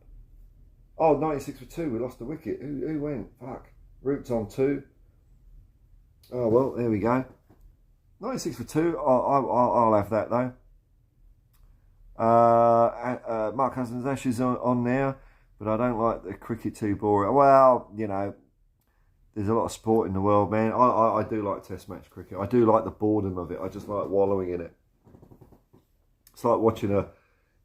S1: Oh, 96 for 2. We lost the wicket. Who went? Fuck. Root's on 2. Oh, well, there we go. 96 for 2. I'll have that, though. Mark Husband's Ashes on now, but I don't like the cricket too boring. Well, you know, there's a lot of sport in the world, man. I do like Test match cricket. I do like the boredom of it. I just like wallowing in it. It's like watching the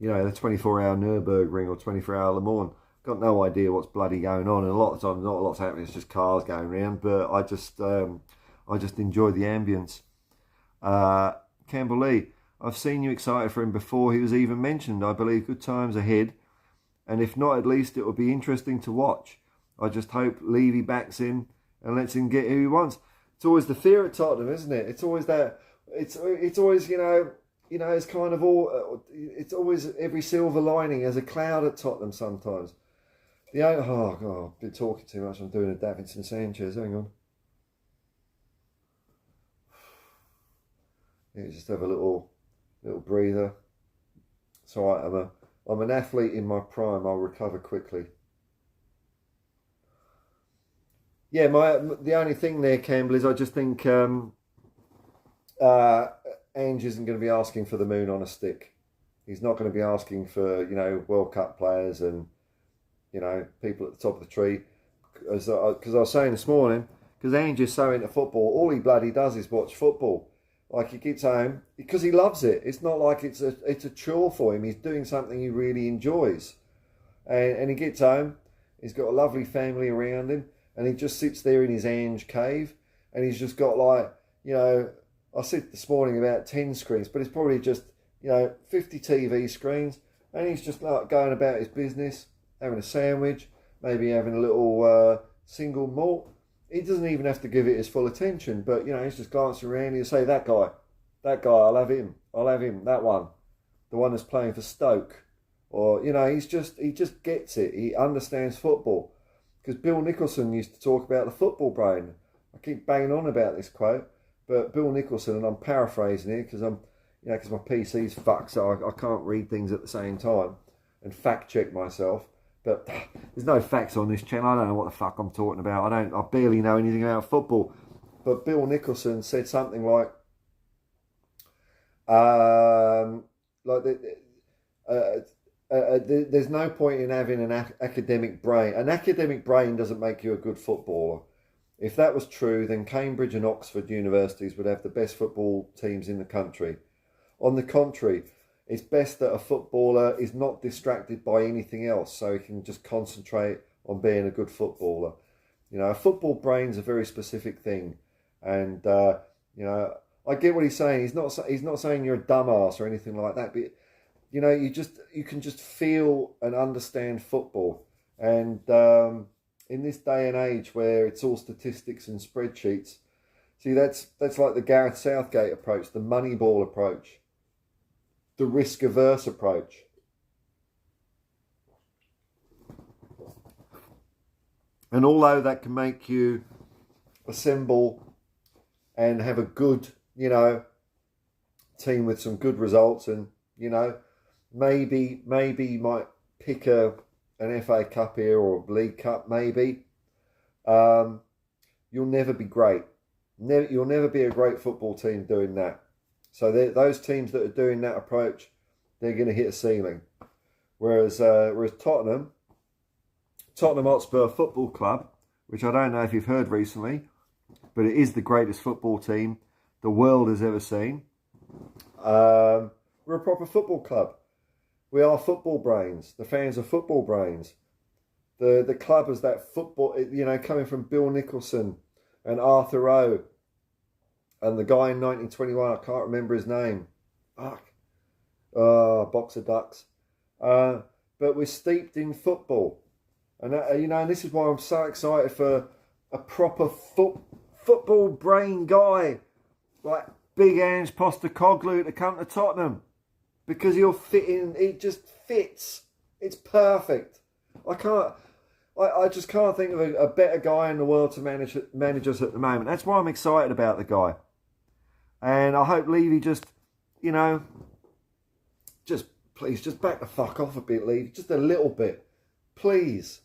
S1: 24-hour Nürburgring or 24-hour Le Mans. Got no idea what's bloody going on, and a lot of times not a lot's happening. It's just cars going around. But I just enjoy the ambience. Campbell Lee, I've seen you excited for him before he was even mentioned. I believe good times ahead, and if not, at least it will be interesting to watch. I just hope Levy backs in and lets him get who he wants. It's always the fear at Tottenham, isn't it? It's always that. It's always it's kind of all. It's always every silver lining as a cloud at Tottenham sometimes. Oh God, I've been talking too much. I'm doing a Davinson Sanchez. Hang on. Yeah, just have a little breather. It's all right. I'm an athlete in my prime. I'll recover quickly. Yeah, the only thing there, Campbell, is I just think Ange isn't going to be asking for the moon on a stick. He's not going to be asking for World Cup players and people at the top of the tree. Because I was saying this morning, because Ange is so into football, all he bloody does is watch football. Like, he gets home because he loves it. It's not like it's a chore for him. He's doing something he really enjoys, and he gets home. He's got a lovely family around him, and he just sits there in his Ange cave, and he's just got I said this morning about 10 screens, but it's probably just 50 TV screens, and he's just like going about his business, having a sandwich, maybe having a little single malt. He doesn't even have to give it his full attention, but he's just glancing around. He'll say, that guy, I'll have him, that one, the one that's playing for Stoke, or he just gets it. He understands football, because Bill Nicholson used to talk about the football brain. I keep banging on about this quote, but Bill Nicholson, and I'm paraphrasing here because because my PC's fucked, so I can't read things at the same time and fact check myself. But there's no facts on this channel. I don't know what the fuck I'm talking about. I barely know anything about football. But Bill Nicholson said something like there's no point in having an academic brain. An academic brain doesn't make you a good footballer. If that was true, then Cambridge and Oxford universities would have the best football teams in the country. On the contrary, it's best that a footballer is not distracted by anything else, so he can just concentrate on being a good footballer. A football brain's a very specific thing, and I get what he's saying. He's not saying you're a dumbass or anything like that, but you can just feel and understand football. And in this day and age where it's all statistics and spreadsheets, see, that's like the Gareth Southgate approach, the Moneyball approach, the risk-averse approach. And although that can make you assemble and have a good, team with some good results, and, maybe you might pick an FA Cup here or a League Cup, maybe, you'll never be great. You'll never be a great football team doing that. So those teams that are doing that approach, they're going to hit a ceiling. Whereas Tottenham Hotspur Football Club, which I don't know if you've heard recently, but it is the greatest football team the world has ever seen. We're a proper football club. We are football brains. The fans are football brains. The club is that football, coming from Bill Nicholson and Arthur Rowe. And the guy in 1921, I can't remember his name. Fuck. Box of Ducks. but we're steeped in football. And, and this is why I'm so excited for a proper football brain guy like Big Ange Postecoglou to come to Tottenham. Because he'll fit in, it just fits. It's perfect. I just can't think of a better guy in the world to manage us at the moment. That's why I'm excited about the guy. And I hope Levy just please, just back the fuck off a bit, Levy. Just a little bit. Please.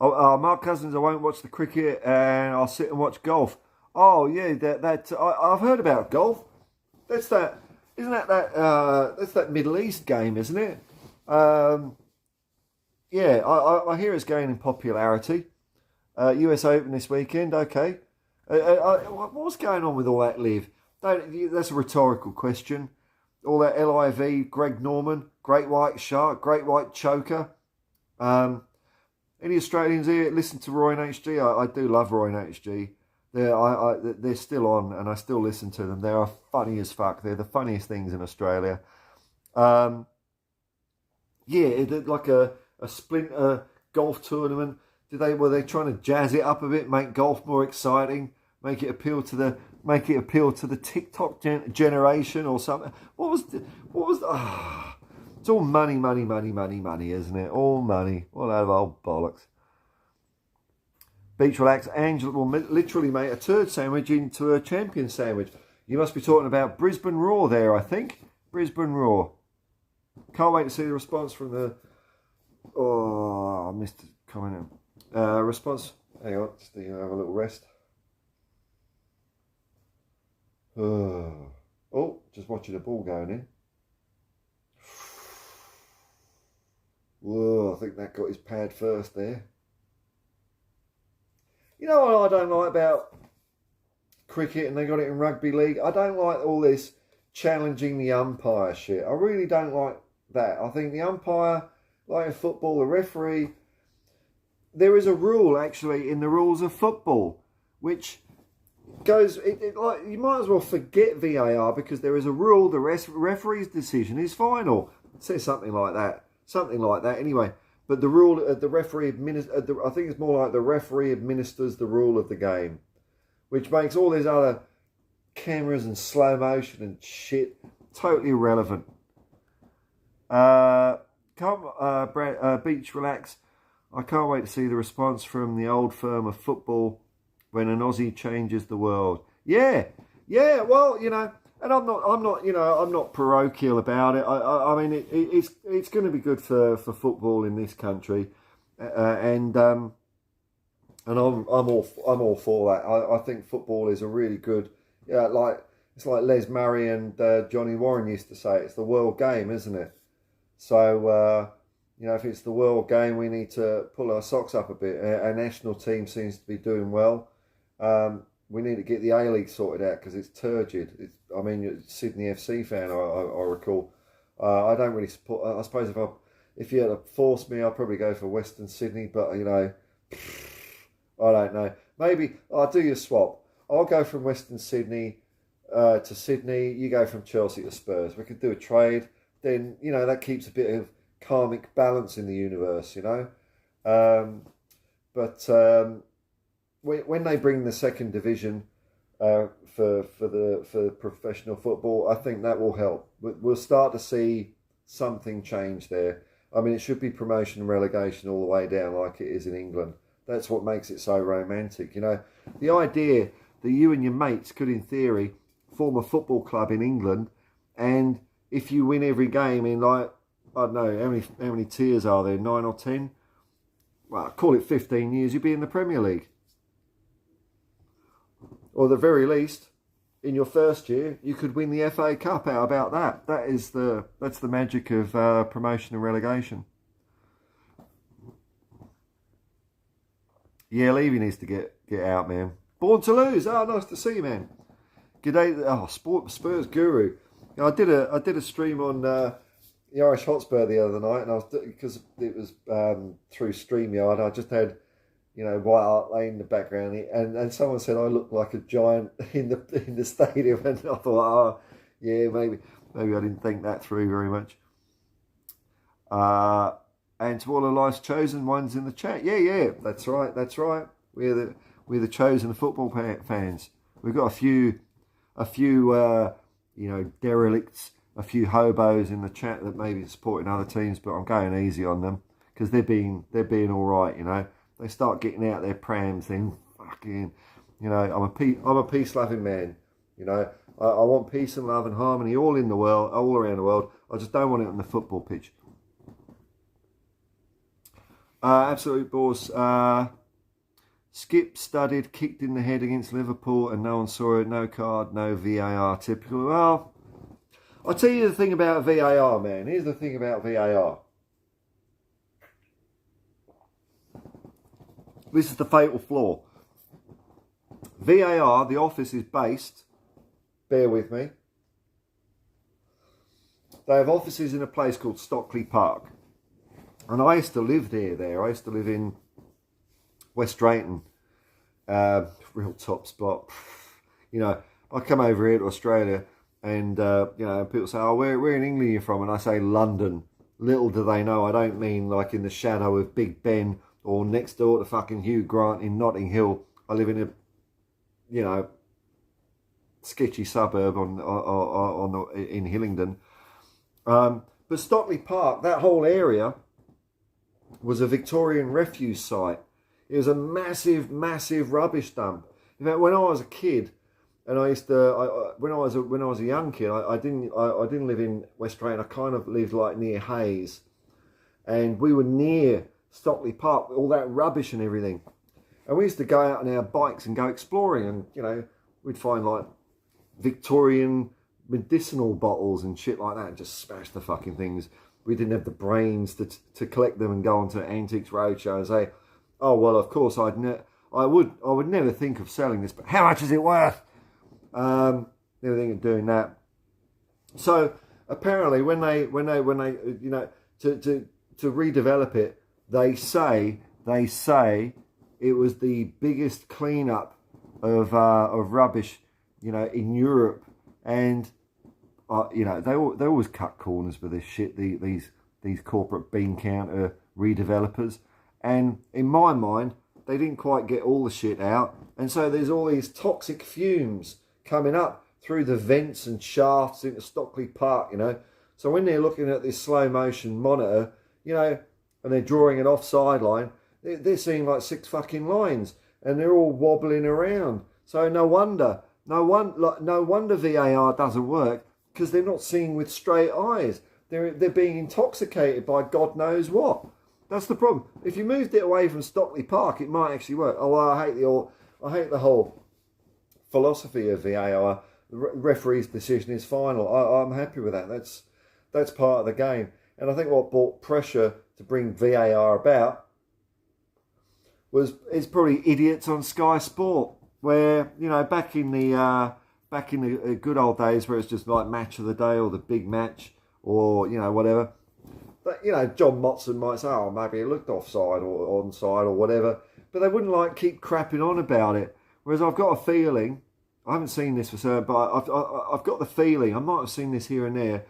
S1: Mark Cousins, I won't watch the cricket and I'll sit and watch golf. Oh yeah, I've heard about golf. That's that. Isn't that's that Middle East game, isn't it? Yeah, I hear it's gaining popularity. US Open this weekend. Okay. What's going on with all that, Liv? That's a rhetorical question. All that LIV, Greg Norman, Great White Shark, Great White Choker. Any Australians here listen to Roy and HG? I do love Roy and HG. They're still on, and I still listen to them. They are funny as fuck. They're the funniest things in Australia. Yeah, like a splinter golf tournament. Were they trying to jazz it up a bit, make golf more exciting, make it appeal to the TikTok generation or something? What was? It's all money, isn't it? All money. All out of old bollocks. Beach relax. Angela will literally make a turd sandwich into a champion sandwich. You must be talking about Brisbane Raw there, I think. Brisbane Raw. Can't wait to see the response from the... Oh, I missed the comment. Response. Hang on, just have a little rest. Oh, just watching the ball going in. Whoa, I think that got his pad first there. You know what I don't like about cricket, and they got it in rugby league? I don't like all this challenging the umpire shit. I really don't like that. I think the umpire, like in football, the referee, there is a rule actually in the rules of football, which goes, like, you might as well forget VAR because there is a rule, the referee's decision is final. It says something like that. Something like that, anyway. But the rule, the referee I think it's more like the referee administers the rule of the game, which makes all these other cameras and slow motion and shit totally irrelevant. Beach relax. I can't wait to see the response from the old firm of football when an Aussie changes the world. Yeah. Well, and I'm not parochial about it. I mean, it's going to be good for football in this country, and I'm all for that. I think football is a really good, it's like Les Murray and Johnny Warren used to say, it's the world game, isn't it? So if it's the world game, we need to pull our socks up a bit. Our national team seems to be doing well. We need to get the A-League sorted out because it's turgid. You're a Sydney FC fan, I recall. I don't really support... I suppose if you had to force me, I'd probably go for Western Sydney, but, I don't know. Maybe I'll do your swap. I'll go from Western Sydney to Sydney. You go from Chelsea to Spurs. We could do a trade. Then, that keeps a bit of karmic balance in the universe, When they bring the second division for professional football, I think that will help. We'll start to see something change there. I mean, it should be promotion and relegation all the way down like it is in England. That's what makes it so romantic. The idea that you and your mates could, in theory, form a football club in England, and if you win every game in, like, I don't know, how many tiers are there, 9 or 10? Well, call it 15 years, you'd be in the Premier League. Or at the very least, in your first year, you could win the FA Cup. How about that? That's the magic of promotion and relegation. Yeah, Levy needs to get out, man. Born to lose. Oh, nice to see you, man. Good day. Oh, Spurs guru. I did a stream on the Irish Hotspur the other night, and because it was through StreamYard, I just had White Hart Lane in the background, and someone said I look like a giant in the stadium, and I thought, oh, yeah, maybe. Maybe I didn't think that through very much. And to all of life's chosen ones in the chat, yeah, that's right. We're the chosen football fans. We've got a few, derelicts, a few hobos in the chat that maybe supporting other teams, but I'm going easy on them because they're being all right. They start getting out their prams, then fucking, I'm a peace loving man. I want peace and love and harmony all in the world, all around the world. I just don't want it on the football pitch. Absolute boss. Skip studded, kicked in the head against Liverpool, and no one saw it. No card, no VAR. Typical. Well, I'll tell you the thing about VAR, man. Here's the thing about VAR. This is the fatal flaw. VAR, the office is based, bear with me, they have offices in a place called Stockley Park. And I used to live there. I used to live in West Drayton, real top spot. I come over here to Australia and, people say, oh, where in England are you from? And I say London. Little do they know, I don't mean like in the shadow of Big Ben or next door to fucking Hugh Grant in Notting Hill. I live in a, sketchy suburb in Hillingdon. But Stockley Park, that whole area, was a Victorian refuse site. It was a massive, massive rubbish dump. In fact, when I was a kid, and I used to, when I was a young kid, I didn't live in West Drayton. I kind of lived like near Hayes, and we were near Stockley Park, all that rubbish and everything. And we used to go out on our bikes and go exploring, and we'd find like Victorian medicinal bottles and shit like that, and just smash the fucking things. We didn't have the brains to collect them and go onto Antiques Roadshow and say, oh well, of course I would never think of selling this, but how much is it worth? Never think of doing that. So apparently, when they to redevelop it, they say it was the biggest cleanup of rubbish, in Europe, and they always cut corners with this shit. These corporate bean counter redevelopers, and in my mind, they didn't quite get all the shit out, and so there's all these toxic fumes coming up through the vents and shafts into Stockley Park. So when they're looking at this slow motion monitor, and they're drawing an offside line, they're seeing like 6 fucking lines, and they're all wobbling around. So no wonder VAR doesn't work, because they're not seeing with straight eyes. They're being intoxicated by God knows what. That's the problem. If you moved it away from Stockley Park, it might actually work. Oh, I hate the whole philosophy of VAR. The referee's decision is final. I'm happy with that. That's part of the game. And I think what brought pressure to bring VAR about is probably idiots on Sky Sport, where back in the good old days where it's just like match of the day or the big match or whatever. But John Motson might say, oh, maybe it looked offside or onside or whatever, but they wouldn't like keep crapping on about it. Whereas I've got a feeling, I haven't seen this for certain, but I've got the feeling, I might have seen this here and there,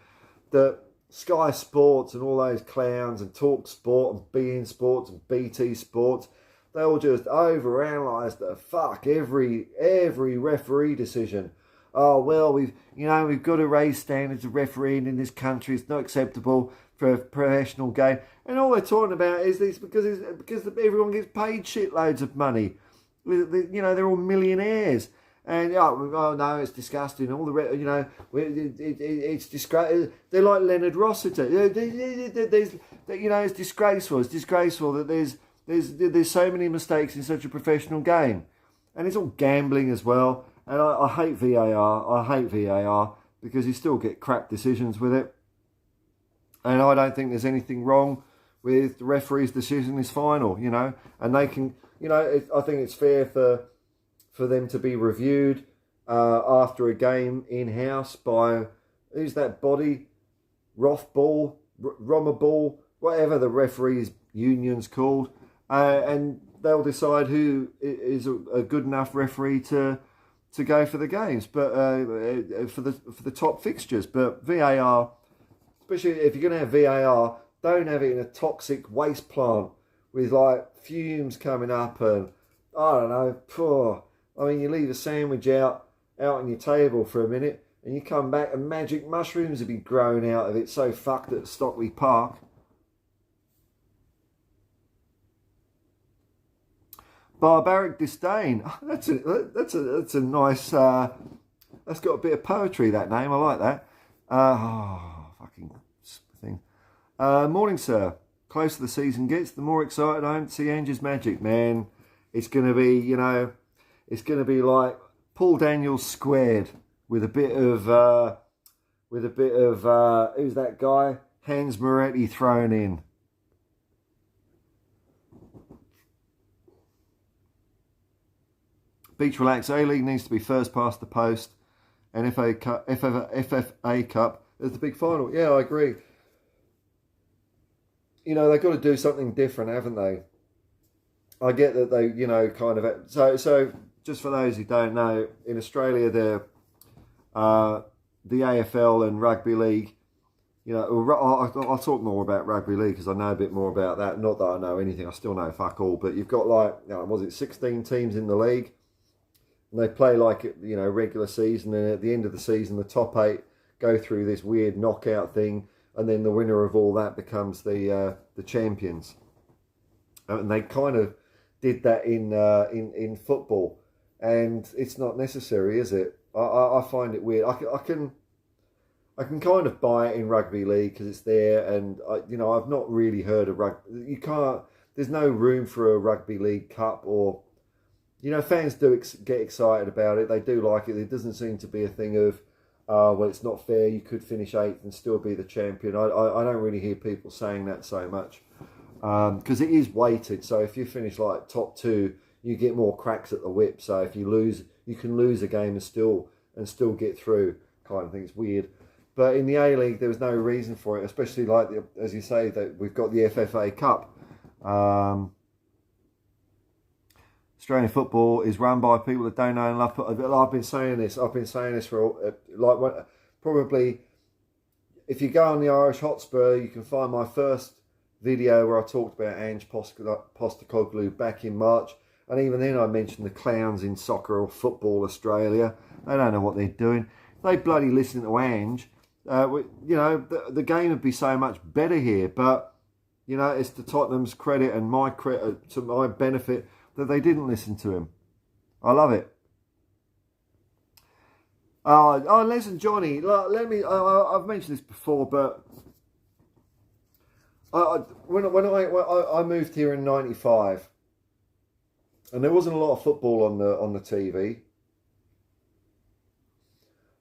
S1: that Sky Sports and all those clowns and Talk Sport and beIN Sports and BT Sports, they all just overanalyze the fuck every referee decision. Oh well, we've got to raise standards of refereeing in this country. It's not acceptable for a professional game, and all they're talking about is this because everyone gets paid shitloads of money. They're all millionaires, and oh no, it's disgusting. All the it's disgraceful. They're like Leonard Rossiter. It's disgraceful. It's disgraceful that there's so many mistakes in such a professional game, and it's all gambling as well. And I hate VAR. I hate VAR because you still get crap decisions with it. And I don't think there's anything wrong with the referee's decision is final, and they can, I think it's fair for them to be reviewed after a game in-house by, who's that body, Rothball, Rommerball, whatever the referees union's called, and they'll decide who is a good enough referee to to go for the games, but for the top fixtures. But VAR, especially if you're going to have VAR, don't have it in a toxic waste plant with like fumes coming up and I don't know. Poor. I mean, you leave a sandwich out on your table for a minute, and you come back and magic mushrooms have been growing out of it. So fucked at Stockley Park. Barbaric disdain. That's a nice. That's got a bit of poetry. That name, I like that. Fucking thing. Morning, sir. Closer the season gets, the more excited I am to see Ange's magic. Man, it's going to be, it's going to be like Paul Daniels squared with a bit of, who's that guy? Hans Moretti thrown in. Beach relax. A-League needs to be first past the post, and FFA Cup is the big final. Yeah, I agree. They've got to do something different, haven't they? I get that they, kind of... So just for those who don't know, in Australia, the AFL and Rugby League, I'll talk more about Rugby League because I know a bit more about that. Not that I know anything, I still know fuck all. But you've got was it 16 teams in the league? And they play regular season, and at the end of the season, the top 8 go through this weird knockout thing, and then the winner of all that becomes the champions. And they kind of did that in football, and it's not necessary, is it? I find it weird. I can kind of buy it in rugby league because it's there, and I've not really heard of rugby. You can't. There's no room for a rugby league cup or. Fans do get excited about it. They do like it. It doesn't seem to be a thing of, well, it's not fair. You could finish 8th and still be the champion. I don't really hear people saying that so much because it is weighted. So if you finish like top 2, you get more cracks at the whip. So if you lose, you can lose a game and still get through. Kind of thing. It's weird. But in the A-League, there was no reason for it, especially as you say, that we've got the FFA Cup. Australian football is run by people that don't know and love. I've been saying this for probably. If you go on the Irish Hotspur, you can find my first video where I talked about Ange Postecoglou back in March, and even then I mentioned the clowns in soccer or football Australia. They don't know what they're doing. They bloody listen to Ange. The game would be so much better here, but it's to Tottenham's credit and my credit, to my benefit, that they didn't listen to him. I love it. Les and Johnny, let me. I've mentioned this before, but when I moved here in '95, and there wasn't a lot of football on the TV.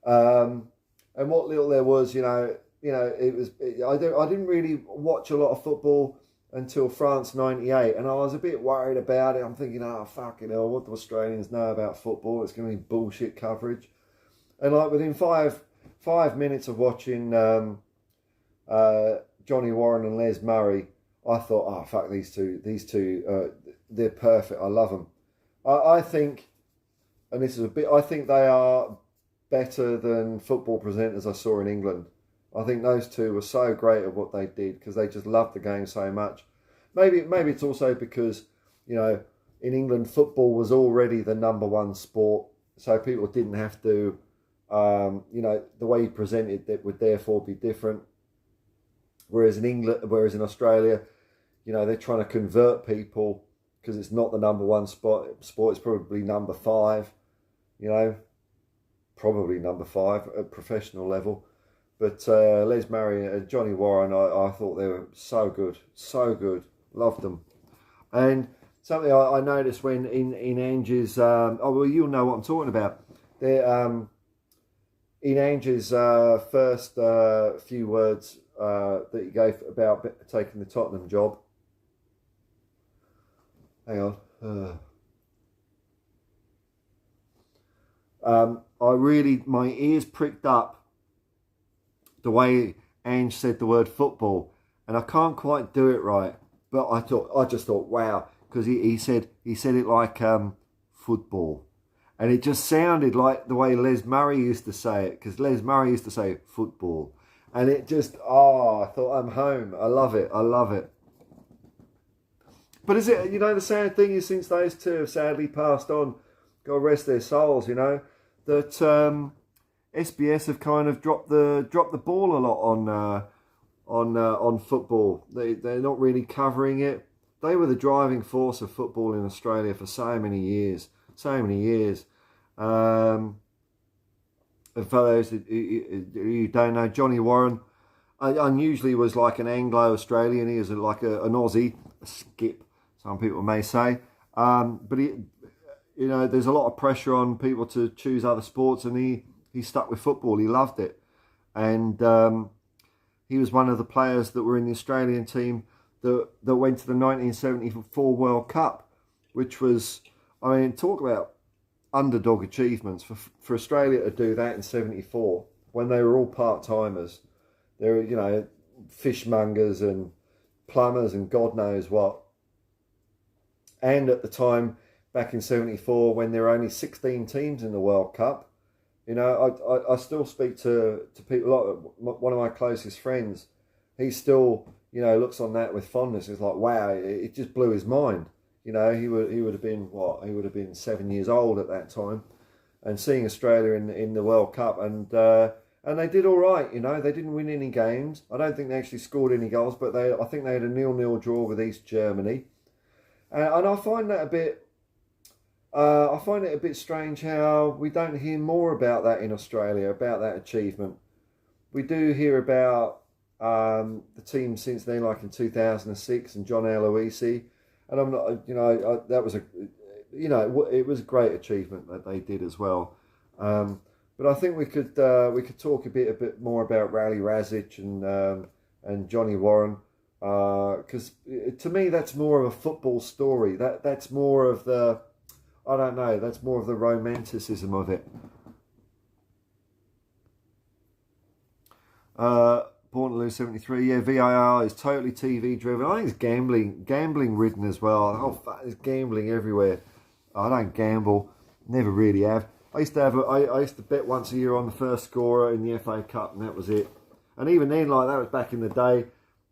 S1: And what little there was, it was. I didn't really watch a lot of football until France '98, and I was a bit worried about it. I'm thinking, fucking hell, what do Australians know about football? It's going to be bullshit coverage. And within five minutes of watching Johnny Warren and Les Murray, I thought, fuck, these two, they're perfect. I love them. I think, and this is I think they are better than football presenters I saw in England. I think those two were so great at what they did because they just loved the game so much. Maybe it's also because, in England, football was already the #1 sport, so people didn't have to, the way you presented it would therefore be different. Whereas in Australia, they're trying to convert people because it's not the #1 sport. It's probably number 5, probably number 5 at professional level. But Les Murray and Johnny Warren, I thought they were so good. Loved them. And something I noticed when in Ange's, you'll know what I'm talking about. In Ange's first few words that he gave about taking the Tottenham job. Hang on. My ears pricked up the way Ange said the word football, and I can't quite do it right, but I just thought, wow, because he said it like football, And it just sounded like the way Les Murray used to say it, because Les Murray used to say football. And it just, I thought, I'm home. I love it. I love it. But is it, the sad thing is, since those two have sadly passed on, God rest their souls, that SBS have kind of dropped the ball a lot on football. They're not really covering it. They were the driving force of football in Australia for so many years. For those who don't know, Johnny Warren unusually was like an Anglo-Australian. He was like an Aussie, a skip, some people may say. But there's a lot of pressure on people to choose other sports, and he stuck with football. He loved it, and he was one of the players that were in the Australian team that went to the 1974 World Cup, which was, talk about underdog achievements for Australia to do that in 74 when they were all part-timers. They were, fishmongers and plumbers and God knows what. And at the time, back in 74, when there were only 16 teams in the World Cup, I still speak to people, like one of my closest friends. He still, looks on that with fondness. It's like, wow, it just blew his mind. He would have been what? He would have been 7 years old at that time, and seeing Australia in the World Cup, and they did all right. They didn't win any games. I don't think they actually scored any goals, but I think they had a 0-0 draw with East Germany, and I find that a bit. I find it a bit strange how we don't hear more about that in Australia, about that achievement. We do hear about the team since then, like in 2006, and John Aloisi. And I'm not, that was it was a great achievement that they did as well. But I think we could talk a bit more about Rally Razic and Johnny Warren, because to me that's more of a football story. That's more of the, I don't know, that's more of the romanticism of it. Born to lose 73. Yeah, VAR is totally TV driven. I think it's gambling ridden as well. There's gambling everywhere. I don't gamble, never really have. I used to bet once a year on the first scorer in the FA Cup, and that was it. And even then, like, that was back in the day.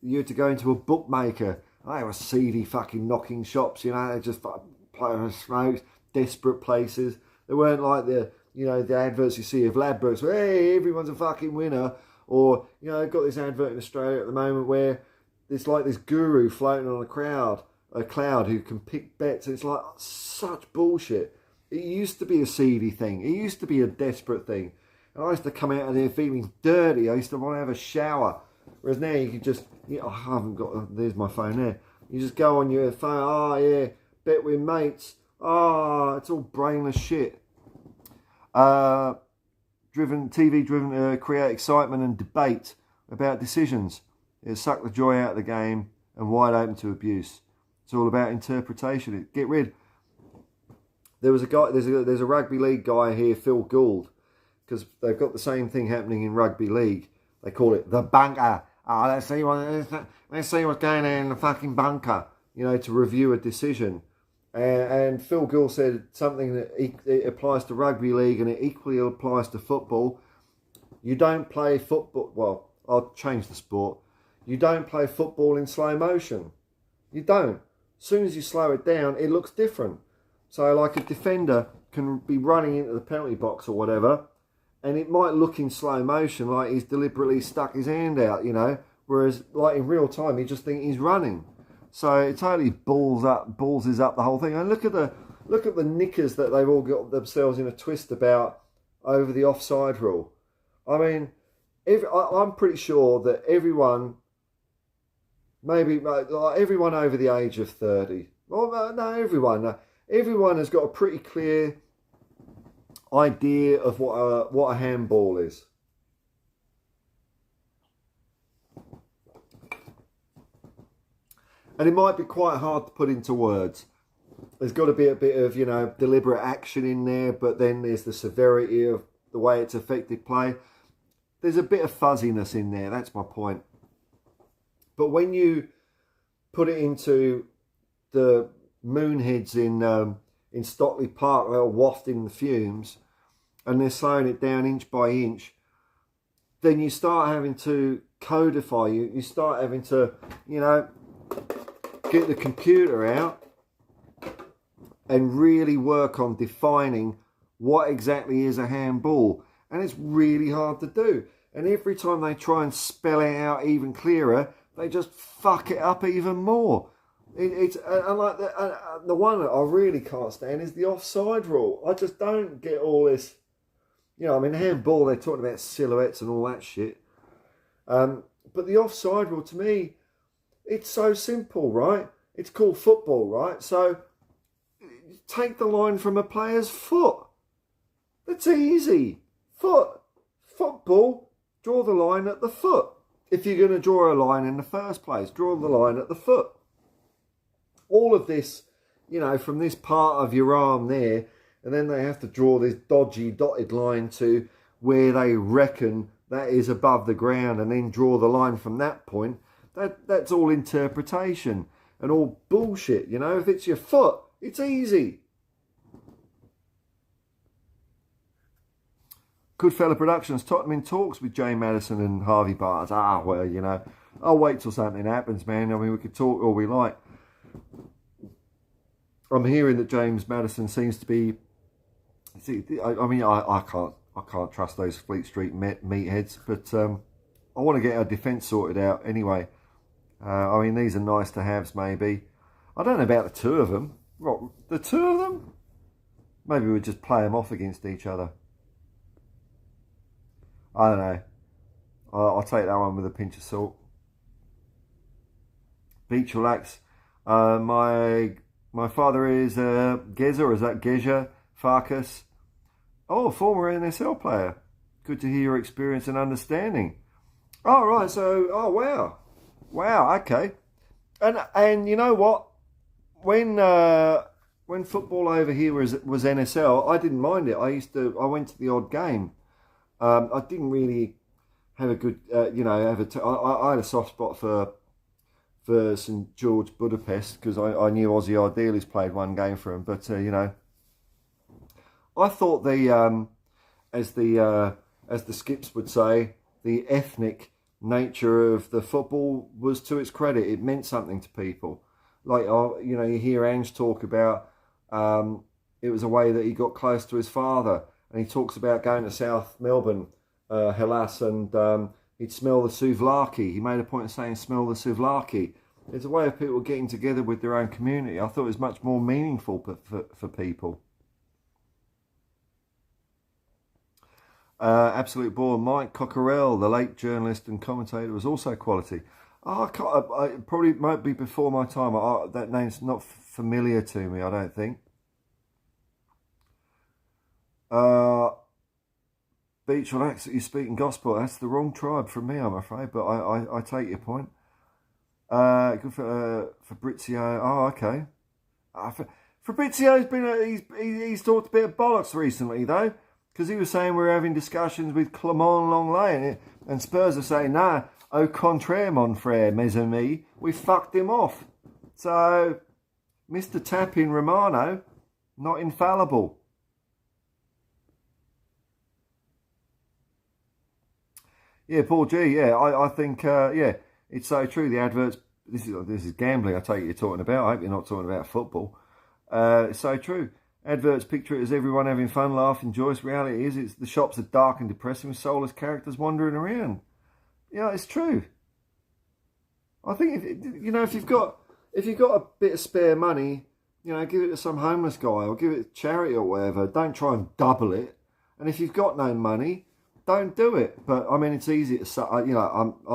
S1: You had to go into a bookmaker. They were seedy fucking knocking shops, they just playing smokes, desperate places. They weren't like the adverts you see of Ladbrokes, where, hey, everyone's a fucking winner. Or, I've got this advert in Australia at the moment where there's like this guru floating on a cloud who can pick bets. It's like such bullshit. It used to be a seedy thing. It used to be a desperate thing. And I used to come out of there feeling dirty. I used to want to have a shower. Whereas now you can just, I haven't got, there's my phone there. You just go on your phone, bet with mates. It's all brainless shit. TV driven to create excitement and debate about decisions. It'll suck the joy out of the game and wide open to abuse. It's all about interpretation. Get rid. There's a rugby league guy here, Phil Gould, because they've got the same thing happening in rugby league. They call it the bunker. Let's see what's going on in the fucking bunker. To review a decision. And Phil Gould said something that it applies to rugby league and it equally applies to football. You don't play football. Well, I'll change the sport. You don't play football in slow motion. You don't. As soon as you slow it down, it looks different. So like a defender can be running into the penalty box or whatever, and it might look in slow motion like he's deliberately stuck his hand out, whereas like in real time, you just think he's running. So it totally balls up the whole thing. And look at the knickers that they've all got themselves in a twist about over the offside rule. I'm pretty sure that everyone, maybe like everyone over the age of 30, well, no, everyone has got a pretty clear idea of what a handball is. And it might be quite hard to put into words. There's got to be a bit of, deliberate action in there, but then there's the severity of the way it's affected play. There's a bit of fuzziness in there, that's my point. But when you put it into the moonheads in in Stockley Park, they're wafting the fumes, and they're slowing it down inch by inch, then you start having to codify, you start having to, get the computer out and really work on defining what exactly is a handball. And it's really hard to do. And every time they try and spell it out even clearer, they just fuck it up even more. It's like the one that I really can't stand is the offside rule. I just don't get all this. Handball, they're talking about silhouettes and all that shit. But the offside rule, to me, it's so simple, right? It's called football, right? So take the line from a player's foot. That's easy. Football, draw the line at the foot. If you're going to draw a line in the first place, draw the line at the foot. All of this, from this part of your arm there, and then they have to draw this dodgy dotted line to where they reckon that is above the ground, and then draw the line from that point. That's all interpretation and all bullshit, If it's your foot, it's easy. Goodfella Productions, Tottenham in talks with Jay Maddison and Harvey Barnes. Well, I'll wait till something happens, man. I mean, we could talk all we like. I'm hearing that James Maddison seems to be... I can't trust those Fleet Street meatheads, but I want to get our defence sorted out anyway. These are nice to haves, maybe. I don't know about the two of them. What, the two of them? Maybe we'd just play them off against each other. I don't know. I'll take that one with a pinch of salt. Beach relax. My father is Geza, or is that Geja Farkas? Oh, former NSL player. Good to hear your experience and understanding. Oh, right. So, wow. Okay. And you know what? When football over here was NSL, I didn't mind it. I went to the odd game. I didn't really have a good, I had a soft spot for St George Budapest because I knew Ozzy Ardiles played one game for him. But I thought as the skips would say, the ethnic nature of the football was to its credit. It meant something to people. Like you hear Ange talk about it was a way that he got close to his father. And he talks about going to South Melbourne, Hellas, and he'd smell the souvlaki. He made a point of saying, smell the souvlaki. It's a way of people getting together with their own community. I thought it was much more meaningful for people. Absolute bore. Mike Cockerell, the late journalist and commentator, was also quality. It probably might be before my time. That name's not familiar to me, I don't think. Beach relax, you're speaking gospel. That's the wrong tribe from me, I'm afraid, but I take your point. Good for Fabrizio. Oh, okay. Fabrizio's been he's talked a bit of bollocks recently though, because he was saying we're having discussions with Clement Longley, and Spurs are saying nah, au contraire, mon frère, mes amis, we fucked him off. So, Mr. Tapping Romano, not infallible. Yeah, Paul G. Yeah, I think it's so true. The adverts. This is gambling. I take it you're talking about. I hope you're not talking about football. It's so true. Adverts picture it as everyone having fun, laughing, joyous. Reality is, the shops are dark and depressing with soulless characters wandering around. Yeah, it's true. I think if you've got a bit of spare money, give it to some homeless guy or give it to charity or whatever. Don't try and double it. And if you've got no money, don't do it. But I mean, it's easy to say. I'm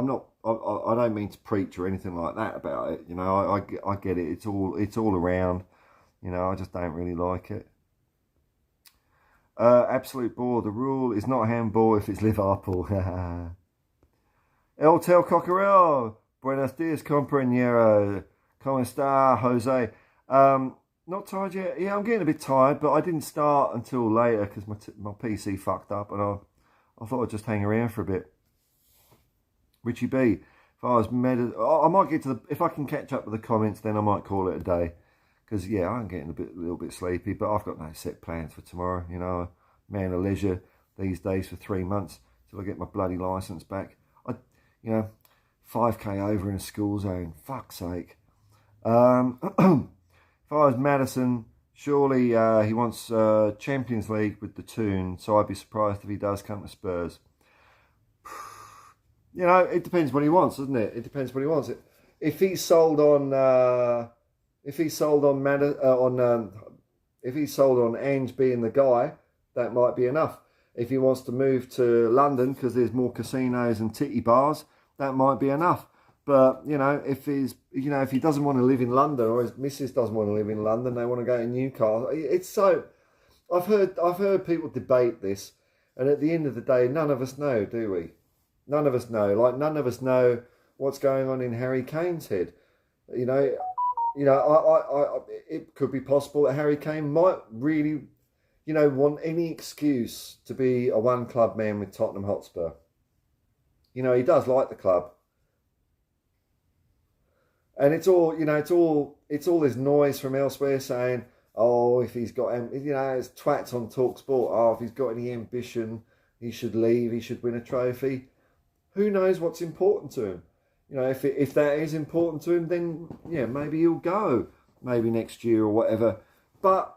S1: not. I don't mean to preach or anything like that about it. I get it. It's all around. I just don't really like it. Absolute bore. The rule is not handball if it's Liverpool. El Tel Cocorel. Buenos dias, compañero. ¿Cómo está, Jose? Not tired yet. Yeah, I'm getting a bit tired, but I didn't start until later because my PC fucked up, and I thought I'd just hang around for a bit. Richie B. If I was I might get to if I can catch up with the comments, then I might call it a day. because, yeah, I'm getting a little bit sleepy, but I've got no set plans for tomorrow. You know, man of leisure these days for 3 months till I get my bloody licence back. You know, 5k over in a school zone. Fuck's sake. If I was Maddison, surely he wants Champions League with the Toon, so I'd be surprised if he does come to Spurs. You know, it depends what he wants, doesn't it? It depends what he wants. If he's sold on, if he's sold on Ange being the guy, that might be enough. If he wants to move to London because there's more casinos and titty bars, that might be enough. But you know, if he doesn't want to live in London, or his missus doesn't want to live in London, they want to go to Newcastle. It's so. I've heard people debate this, and at the end of the day, none of us know, do we? None of us know. Like none of us know what's going on in Harry Kane's head. You know, it could be possible that Harry Kane might really, you know, want any excuse to be a one-club man with Tottenham Hotspur. You know, he does like the club. And it's all, you know, it's all this noise from elsewhere saying, oh, if he's got, you know, it's twats on TalkSport, oh, if he's got any ambition, he should leave, he should win a trophy. Who knows what's important to him? You know, if that is important to him, then, yeah, maybe he'll go, maybe next year or whatever. But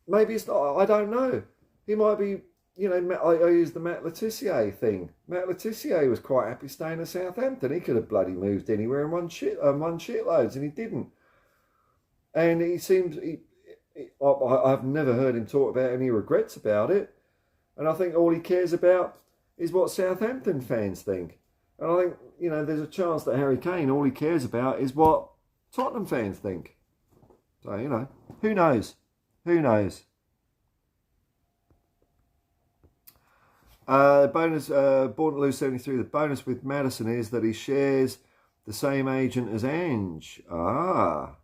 S1: maybe it's not, I don't know. He might be, you know, I use the Matt Letizia thing. Matt Letizia was quite happy staying at Southampton. He could have bloody moved anywhere and won shitloads, and he didn't. And he seems, I've never heard him talk about any regrets about it. And I think all he cares about is what Southampton fans think. And I think, you know, there's a chance that Harry Kane, all he cares about is what Tottenham fans think. So, you know, who knows? Who knows? Bonus, Born to Lose 73. The bonus with Maddison is that he shares the same agent as Ange. Ah.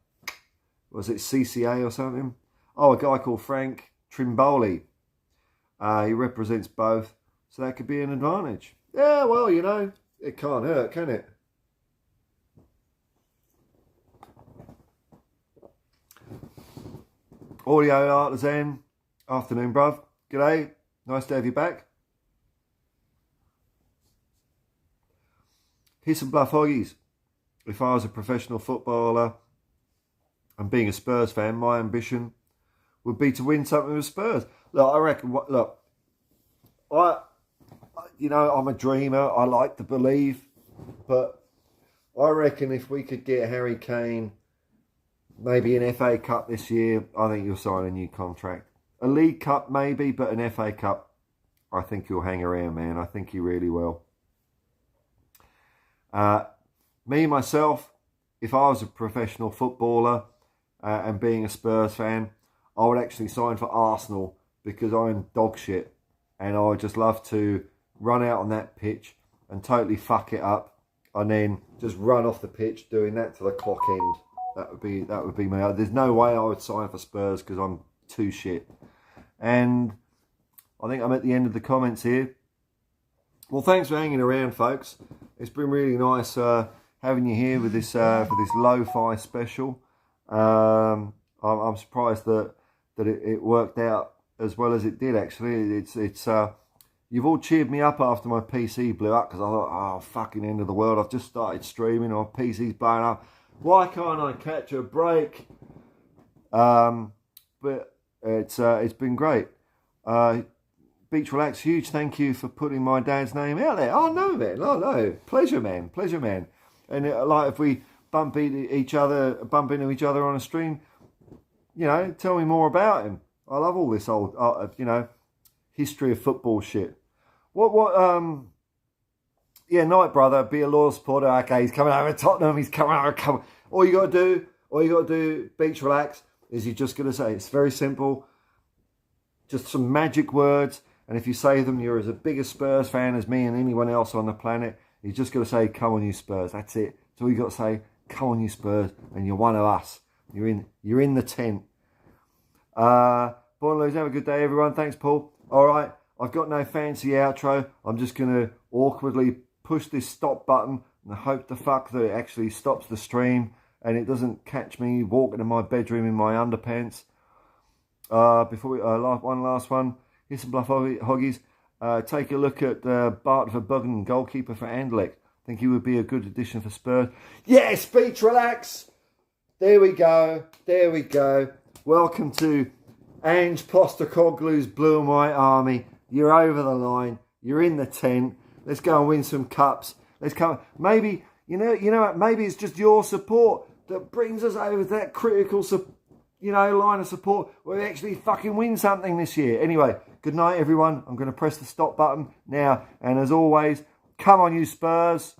S1: Was it CCA or something? Oh, a guy called Frank Trimboli. He represents both, so that could be an advantage. Yeah, well, you know, it can't hurt, can it? Audio Artisan. Afternoon, bruv. G'day. Nice to have you back. Here's some bluff hoggies. If I was a professional footballer and being a Spurs fan, my ambition would be to win something with Spurs. Look, I reckon, look, you know, I'm a dreamer. I like to believe. But I reckon if we could get Harry Kane maybe an FA Cup this year, I think he'll sign a new contract. A League Cup maybe, but an FA Cup, I think he'll hang around, man. I think he really will. Myself, if I was a professional footballer and being a Spurs fan, I would actually sign for Arsenal because I'm dog shit. And I would just love to run out on that pitch and totally fuck it up and then just run off the pitch doing that to the clock end. That would be me. There's no way I would sign for Spurs because I'm too shit. And I think I'm at the end of the comments here. Well, thanks for hanging around, folks. It's been really nice having you here with this for this lo-fi special. I'm surprised that it worked out as well as it did. Actually, it's you've all cheered me up after my PC blew up because I thought, oh, fucking end of the world. I've just started streaming, my PC's blowing up. Why can't I catch a break? But it's been great. Beach Relax, huge thank you for putting my dad's name out there. Oh no, man. Oh no. Pleasure, man. And like if we bump into each other on a stream, you know, tell me more about him. I love all this old, you know, history of football shit. Yeah, Night Brother, be a loyal supporter. Okay, he's coming over to Tottenham. He's coming over. All you got to do, Beach Relax, is you're just going to say, it's very simple. Just some magic words. And if you say them, you're as a big a Spurs fan as me and anyone else on the planet. You're just going to say, come on, you Spurs. That's it. That's all you got to say. Come on, you Spurs. And you're one of us. You're in the tent. Born to Lose, have a good day, everyone. Thanks, Paul. All right. I've got no fancy outro. I'm just going to awkwardly push this stop button and hope to fuck that it actually stops the stream. and it doesn't catch me walking in my bedroom in my underpants. Before we, last one. Here's some bluff hoggies. Take a look at Bart Verbruggen, goalkeeper for Anderlecht. Think he would be a good addition for Spurs. Yes, beach relax. There we go. There we go. Welcome to Ange Postecoglou's Blue and White Army. You're over the line. You're in the tent. Let's go and win some cups. Let's come. Maybe you know what? Maybe it's just your support that brings us over that critical, line of support where we actually fucking win something this year. Anyway, good night, everyone. I'm going to press the stop button now, and as always, come on, you Spurs.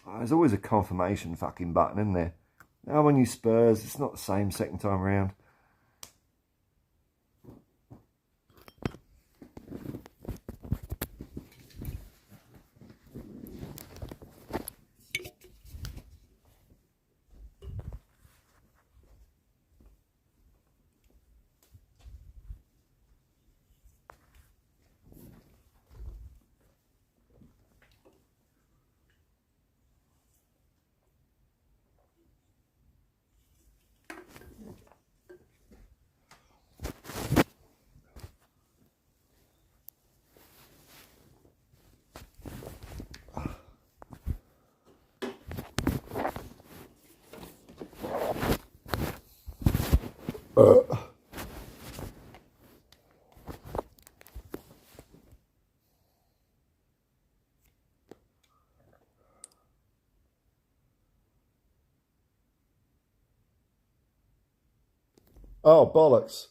S1: There's always a confirmation fucking button, isn't there? Come on, you Spurs. It's not the same second time around. Oh, bollocks.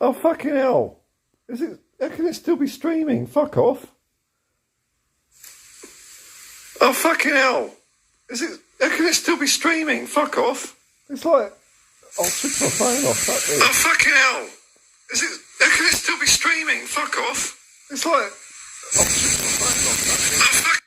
S1: Oh, fucking hell. How can it still be streaming? Fuck off. Oh, fucking hell. How can it still be streaming? Fuck off. It's like, I'll switch my phone off. Fuck this. Oh, fucking hell. How can it still be streaming? Fuck off. It's like, I'll switch my phone off. Fuck this. Oh, fuck